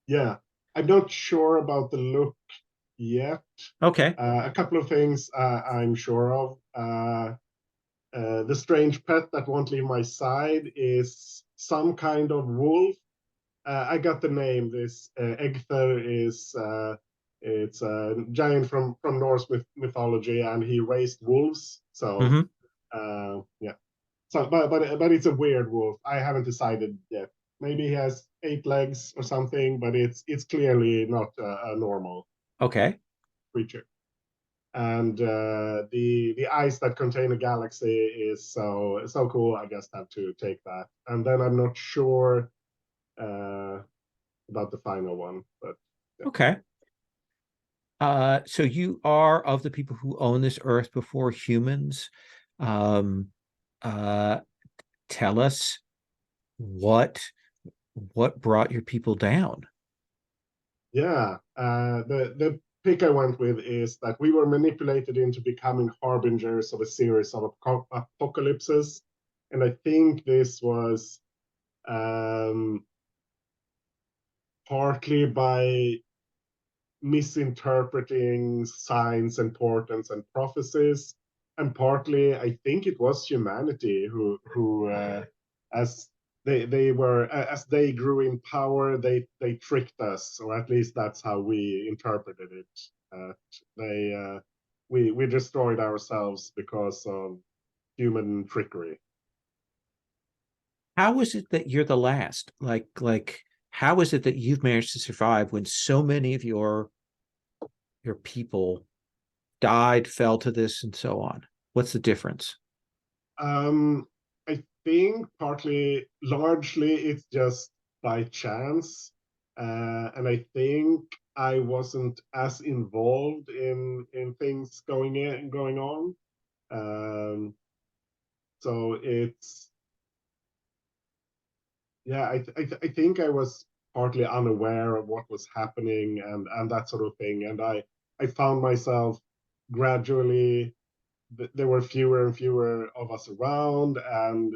Yeah, I'm not sure about the look yet. Okay. A couple of things I'm sure of. The strange pet that won't leave my side is some kind of wolf. I got the name. This Egther is it's a giant from Norse mythology, and he raised wolves. So yeah. So but it's a weird wolf. I haven't decided yet. Maybe he has 8 legs or something, but it's clearly not a normal Okay. creature. And the ice that contain a galaxy is so cool. I just have to take that. And then I'm not sure about the final one, but yeah. Okay. So you are of the people who own this earth before humans. Um, Tell us what brought your people down. Yeah, the pick I went with is that we were manipulated into becoming harbingers of a series of apocalypses, and I think this was partly by misinterpreting signs and portents and prophecies, and partly I think it was humanity who as as they grew in power, they tricked us, or at least that's how we interpreted it. They we destroyed ourselves because of human trickery. How is it that you're the last? Like how is it that you've managed to survive when so many of your people died, fell to this, and so on? What's the difference? I think largely it's just by chance, and I think I wasn't as involved in things going on. Um, so it's yeah, I think I was partly unaware of what was happening and that sort of thing, and I found myself gradually. There were fewer and fewer of us around, and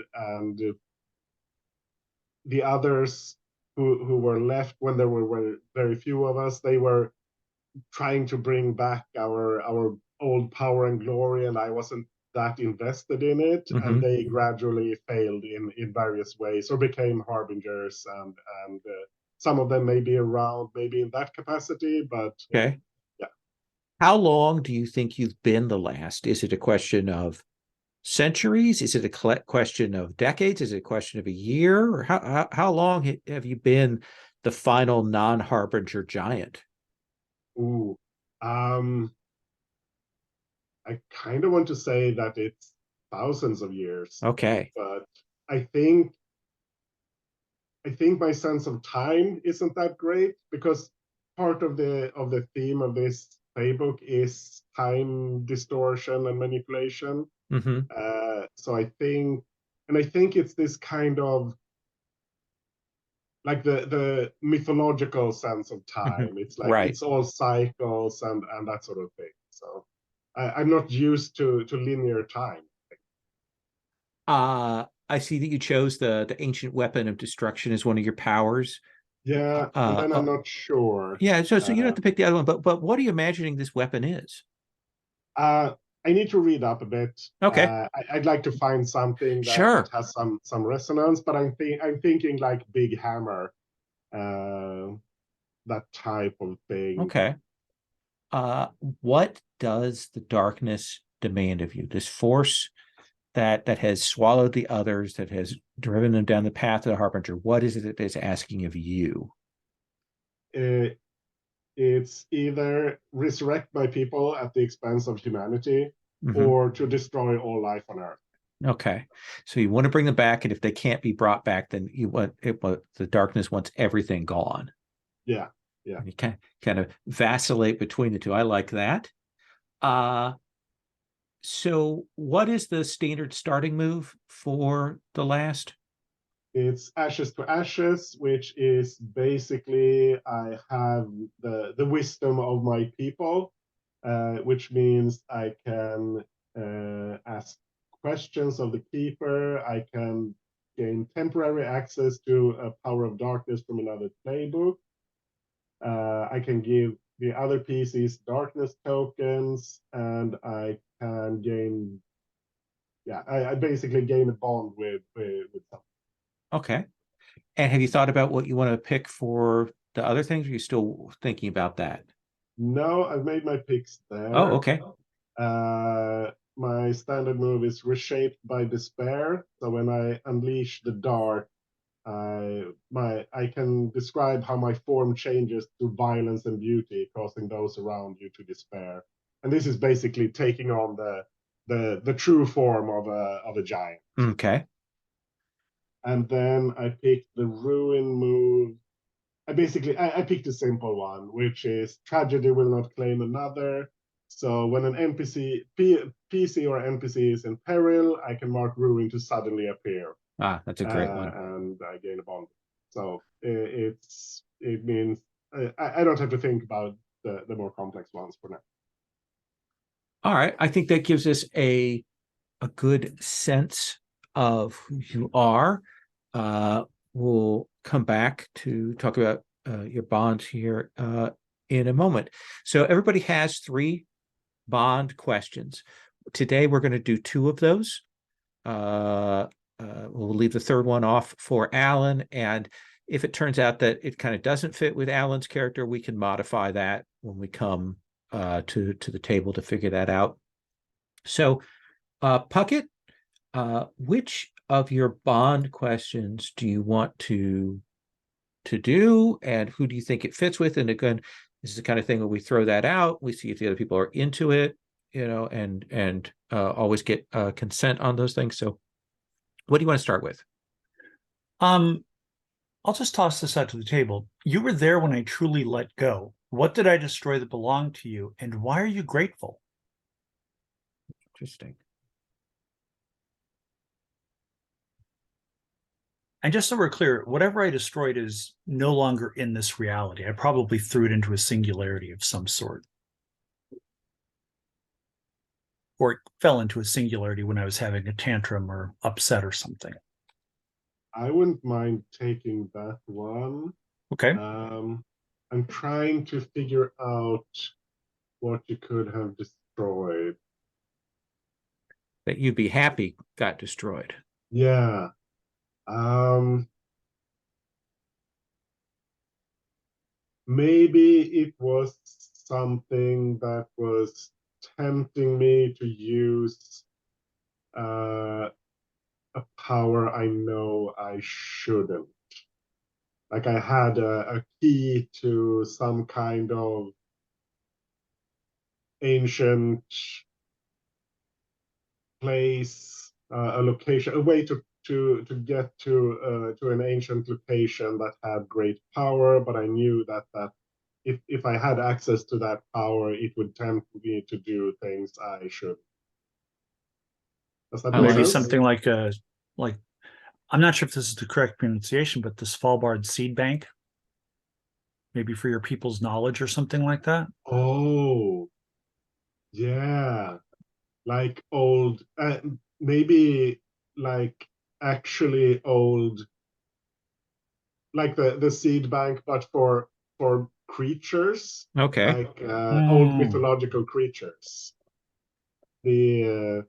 the others who were left, when there were very few of us, they were trying to bring back our old power and glory, and I wasn't that invested in it, and they gradually failed in various ways or became harbingers, and some of them may be around maybe in that capacity, but Okay. yeah. How long do you think you've been the last? Is it a question of centuries? Is it a question of decades? Is it a question of a year? Or how long have you been the final non-harbinger giant? Ooh, I kind of want to say that it's thousands of years. Okay. But I think my sense of time isn't that great, because part of the theme of this playbook is time distortion and manipulation. Hmm. So I think it's this kind of like the mythological sense of time. It's like Right. it's all cycles and that sort of thing. So I'm not used to linear time. I see that you chose the ancient weapon of destruction as one of your powers. Yeah, and then I'm not sure. Yeah, so you don't have to pick the other one, but what are you imagining this weapon is? I need to read up a bit. Okay. I'd like to find something that Sure. has some resonance, but I'm thinking like big hammer, that type of thing. Okay. What does the darkness demand of you? This force that has swallowed the others, that has driven them down the path of the Harbinger. What is it that is asking of you? It's either resurrect my people at the expense of humanity, Mhm. or to destroy all life on Earth. Okay, so you want to bring them back, and if they can't be brought back, then you want the darkness wants everything gone. Yeah, yeah. And you kind of vacillate between the two. I like that. So what is the standard starting move for the last? It's ashes to ashes, which is basically I have the wisdom of my people, which means I can ask questions of the keeper. I can gain temporary access to a power of darkness from another playbook. I can give the other PCs darkness tokens, and I can gain. Yeah, I basically gain a bond with something. Okay. And have you thought about what you want to pick for the other things? Or are you still thinking about that? No, I've made my picks Oh, there. okay. My standard move is reshaped by despair. So when I unleash the dark, I can describe how my form changes to violence and beauty, causing those around you to despair. And this is basically taking on the true form of a giant. Okay. And then I picked the ruin move. I picked a simple one, which is tragedy will not claim another. So when an PC or NPC is in peril, I can mark ruin to suddenly appear, That's a great one. and I gain a bond. So it means I don't have to think about the more complex ones for now. All right. I think that gives us a good sense of who you are. We'll come back to talk about your bonds here in a moment. So everybody has 3 bond questions. Today we're going to do 2 of those. We'll leave the third one off for Alan, and if it turns out that it kind of doesn't fit with Alan's character, we can modify that when we come to the table to figure that out. So, Puckett, which of your bond questions do you want to do, and who do you think it fits with? And again, this is the kind of thing where we throw that out, we see if the other people are into it, and always get consent on those things. So what do you want to start with? I'll just toss this out to the table. You were there when I truly let go. What did I destroy that belonged to you, and why are you grateful? Interesting. And just so we're clear, whatever I destroyed is no longer in this reality. I probably threw it into a singularity of some sort. Or it fell into a singularity when I was having a tantrum or upset or something. I wouldn't mind taking that one. Okay. I'm trying to figure out what you could have destroyed. That you'd be happy got destroyed. Yeah. Maybe it was something that was tempting me to use a power I know I shouldn't. Like I had a key to some kind of ancient place a location, a way to get to an ancient location that had great power, but I knew that if I had access to that power, it would tempt me to do things I should. Does that make Maybe sense? something like I'm not sure if this is the correct pronunciation, but the Svalbard Seed Bank, maybe for your people's knowledge or something like that. Oh, yeah, like old, maybe like actually old, like the seed bank, but for creatures, Okay. like old mythological creatures. The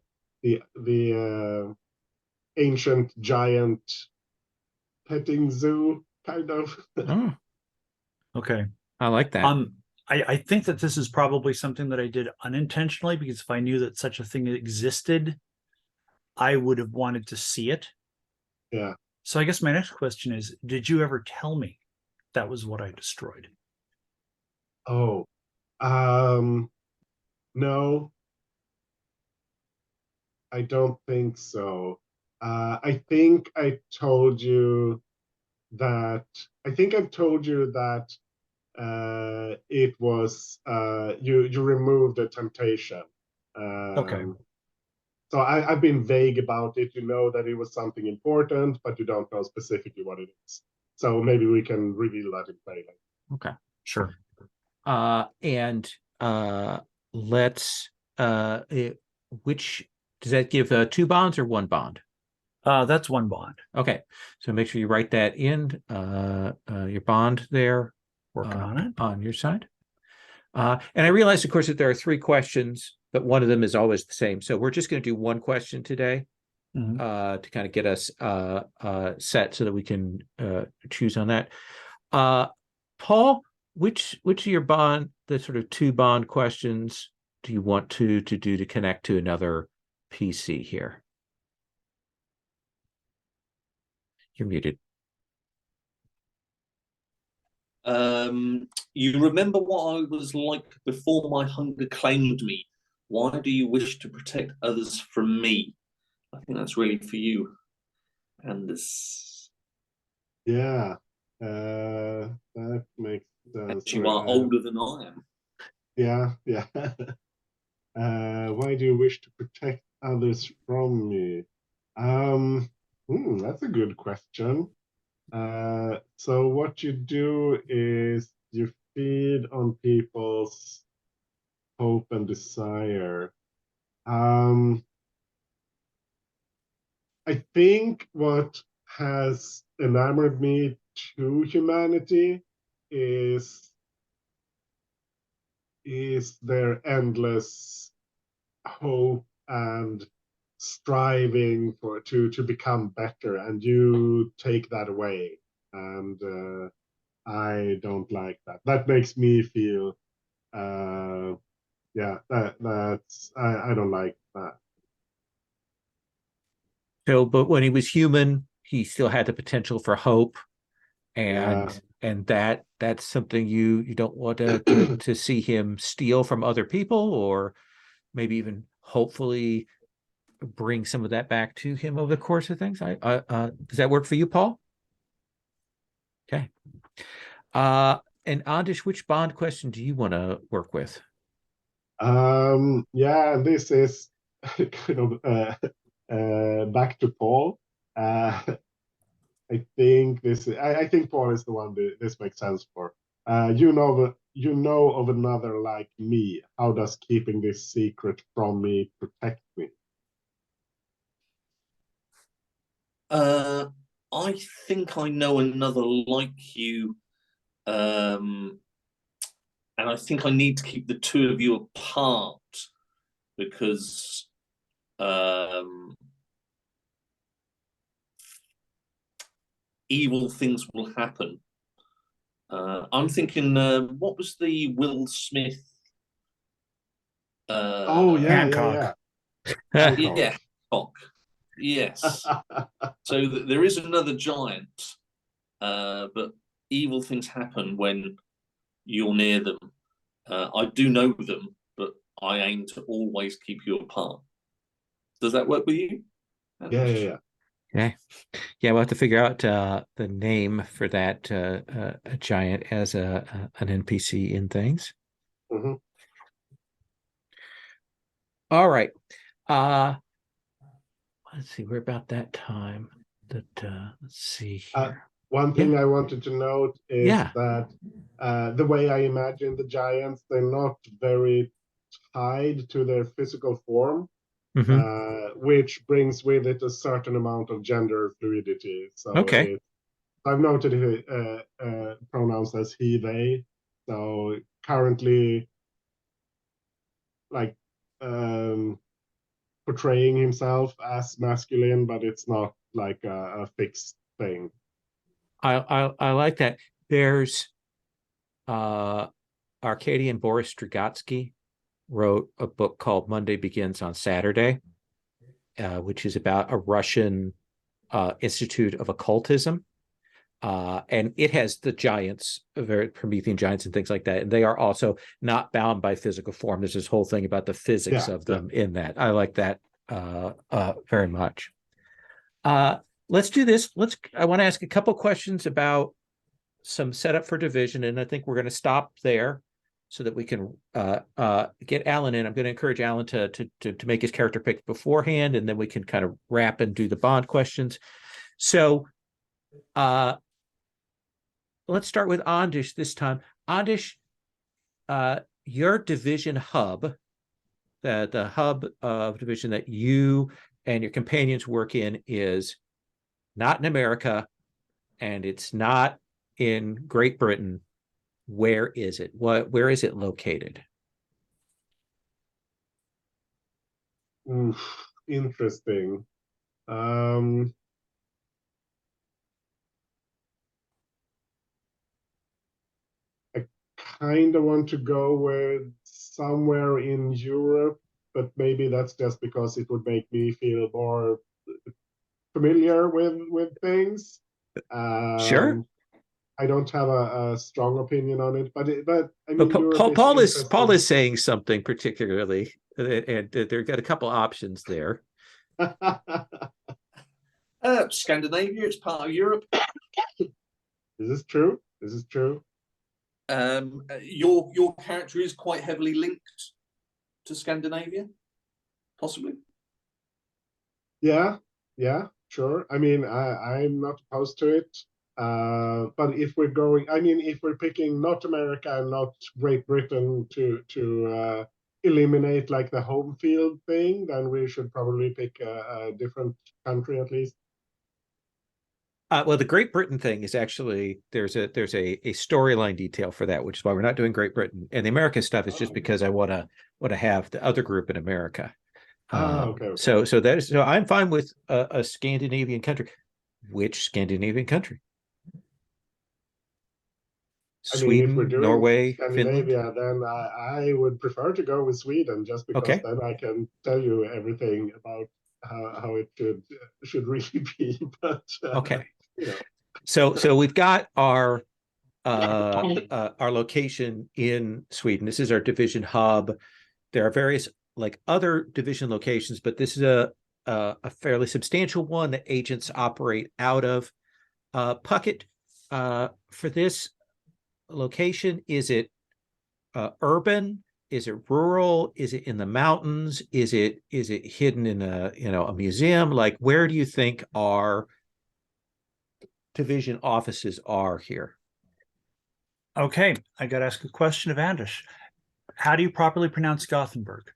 ancient giant petting zoo, kind of. Oh, Okay. I like that. I think that this is probably something that I did unintentionally, because if I knew that such a thing existed, I would have wanted to see it. Yeah. So I guess my next question is, did you ever tell me that was what I destroyed? Oh, no, I don't think so. I think I told you that. I think I've told you that it was you removed the temptation. Okay. So I've been vague about it. You know that it was something important, but you don't know specifically what it is. So maybe we can reveal that in play later. Okay. Sure. And let's which does that give 2 bonds or 1 bond? That's 1 bond. Okay, so make sure you write that in your bond there. Working on it. On your side. And I realize, of course, that there are 3 questions, but one of them is always the same. So we're just going to do 1 question today to kind of get us set so that we can choose on that. Paul, which of your bond, the sort of 2 bond questions, do you want to do to connect to another PC here? You're muted. You remember what I was like before my hunger claimed me. Why do you wish to protect others from me? I think that's really for you, Anders. Yeah, that makes sense. As you are older than I am. Yeah, yeah. Why do you wish to protect others from me? That's a good question. So what you do is you feed on people's hope and desire. I think what has enamored me to humanity is their endless hope and striving to become better, and you take that away, and I don't like that. That makes me feel yeah, that's I don't like that. So, but when he was human, he still had the potential for hope, Yeah. and that's something you don't want to see him steal from other people, or maybe even hopefully bring some of that back to him over the course of things. Does that work for you, Paul? Okay. And Andish, which bond question do you want to work with? Yeah, this is kind of back to Paul. I think I think Paul is the one that this makes sense for. You know of another like me. How does keeping this secret from me protect me? I think I know another like you, and I think I need to keep the 2 of you apart because evil things will happen. I'm thinking, what was the Will Smith? Oh yeah, Hancock. yeah. Yeah, Hancock. Yes. So there is another giant, but evil things happen when you're near them. I do know them, but I aim to always keep you apart. Does that work with you? Yeah. Okay. Yeah, we'll have to figure out the name for that a giant as an NPC in things. Mhm. All right. Let's see, we're about that time. That let's see here. One thing I wanted to note is Yeah. that the way I imagine the giants, they're not very tied to their physical form, Mhm. which brings with it a certain amount of gender fluidity. So Okay. I've noted it pronouns as he, they. So currently, like portraying himself as masculine, but it's not like a fixed thing. I like that. There's Arkady Boris Strugatsky wrote a book called Monday Begins on Saturday, which is about a Russian Institute of Occultism. And it has the giants, very Promethean giants and things like that. And they are also not bound by physical form. There's this whole thing about the physics of them in that. I like that very much. Let's do this. I want to ask a couple questions about some setup for division, and I think we're going to stop there so that we can get Alan in. I'm going to encourage Alan to make his character pick beforehand, and then we can kind of wrap and do the bond questions. So let's start with Andish this time. Andish, your division hub, the hub of division that you and your companions work in is not in America, and it's not in Great Britain. Where is it? Where is it located? Oof, interesting. I kind of want to go with somewhere in Europe, but maybe that's just because it would make me feel more familiar with things. Sure. I don't have a strong opinion on it, but I But mean, Europe is Paul interesting. is saying something particularly, and they've got a couple options there. Scandinavia, it's part of Europe. This is true. This is true. Your character is quite heavily linked to Scandinavia, possibly. Yeah, sure. I mean, I'm not opposed to it. But if we're going, I mean, if we're picking not America and not Great Britain to eliminate like the home field thing, then we should probably pick a different country at least. Well, the Great Britain thing is actually there's a storyline detail for that, which is why we're not doing Great Britain. And the America stuff is just because I want to have the other group in America. Okay. So I'm fine with a Scandinavian country. Which Scandinavian country? I mean, if we're Sweden, doing Norway, Scandinavia, Finland. then I would prefer to go with Sweden, just because Okay. then I can tell you everything about how it should really be. But Okay. you know. So we've got our location in Sweden. This is our division hub. There are various like other division locations, but this is a fairly substantial one that agents operate out of. Puckett, for this location, is it urban? Is it rural? Is it in the mountains? Is it hidden in a museum? Like, where do you think our division offices are here? Okay, I got to ask a question of Andish. How do you properly pronounce Gothenburg?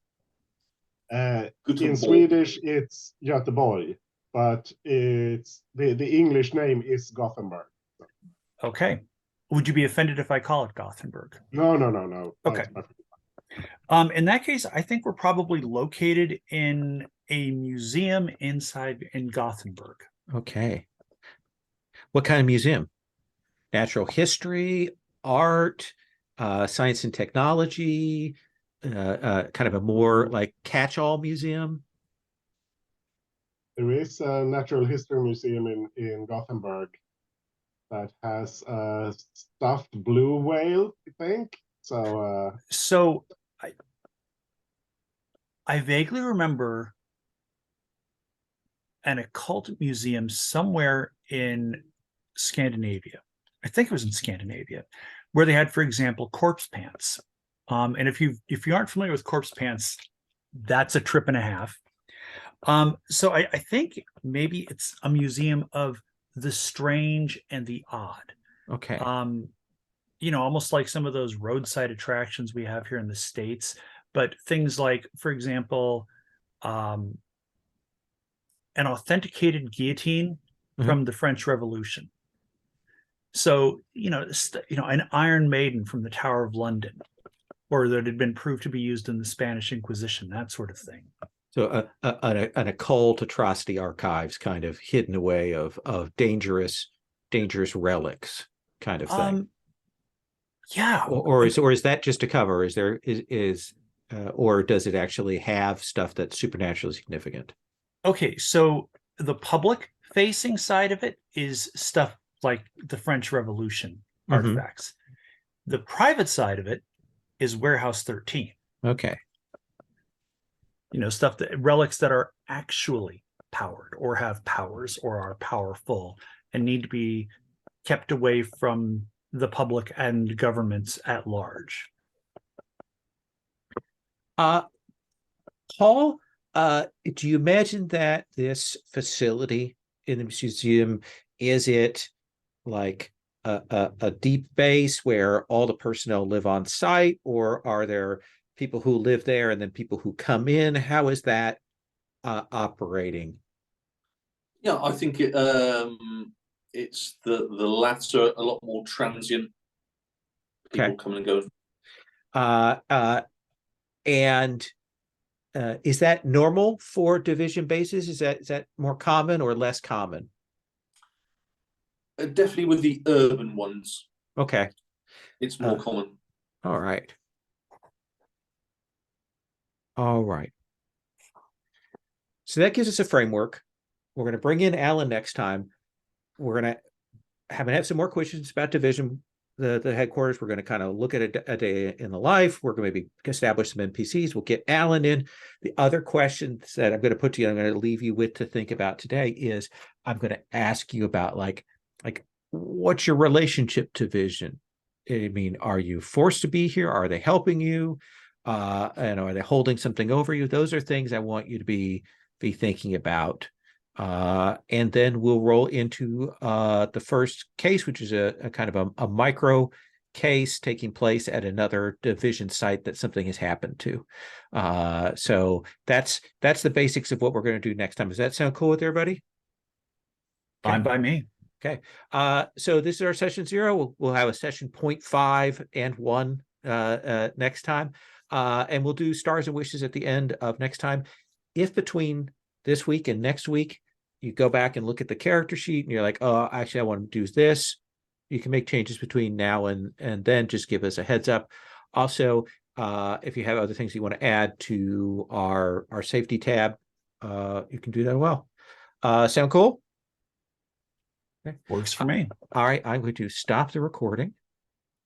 In Swedish, it's Göteborg, but it's the English name is Gothenburg. Okay. Would you be offended if I call it Gothenburg? No. Okay. In that case, I think we're probably located in a museum inside in Gothenburg. Okay. What kind of museum? Natural history, art, science and technology, kind of a more like catch-all museum? There is a natural history museum in Gothenburg that has a stuffed blue whale, I think. So I vaguely remember an occult museum somewhere in Scandinavia. I think it was in Scandinavia, where they had, for example, corpse pants. And if you aren't familiar with corpse pants, that's a trip and a half. So I think maybe it's a museum of the strange and the odd. Okay. Almost like some of those roadside attractions we have here in the States, but things like, for example, an authenticated guillotine from the French Revolution. So, an Iron Maiden from the Tower of London, or that had been proved to be used in the Spanish Inquisition, that sort of thing. So an occult atrocity archives kind of hidden away of dangerous relics kind of thing. Yeah. Or is that just a cover? Is there or does it actually have stuff that's supernaturally significant? Okay, so the public facing side of it is stuff like the French Revolution artifacts. The private side of it is Warehouse 13. Okay. Stuff relics that are actually powered or have powers or are powerful and need to be kept away from the public and governments at large. Paul, do you imagine that this facility in the museum, is it like a deep base where all the personnel live on site, or are there people who live there and then people who come in? How is that operating? Yeah, I think it's the latter, a lot more transient. People Okay. come and go. And is that normal for division bases? Is that more common or less common? Definitely with the urban ones, Okay. it's more common. All right. All right. So that gives us a framework. We're going to bring in Alan next time. We're going to have some more questions about division, the headquarters. We're going to kind of look at a day in the life. We're going to maybe establish some NPCs. We'll get Alan in. The other questions that I'm going to put to you, I'm going to leave you with to think about today is I'm going to ask you about like what's your relationship to vision? I mean, are you forced to be here? Are they helping you? And are they holding something over you? Those are things I want you to be thinking about. And then we'll roll into the first case, which is a kind of a micro case taking place at another division site that something has happened to. So that's the basics of what we're going to do next time. Does that sound cool with everybody? Fine by me. Okay. So this is our session 0. We'll have a session 0.5 and 1 next time. And we'll do stars and wishes at the end of next time. If between this week and next week, you go back and look at the character sheet and you're like, oh, actually, I want to do this, you can make changes between now and then. Just give us a heads up. Also, if you have other things you want to add to our safety tab, you can do that as well. Sound cool? Works for me. All right, I'm going to stop the recording.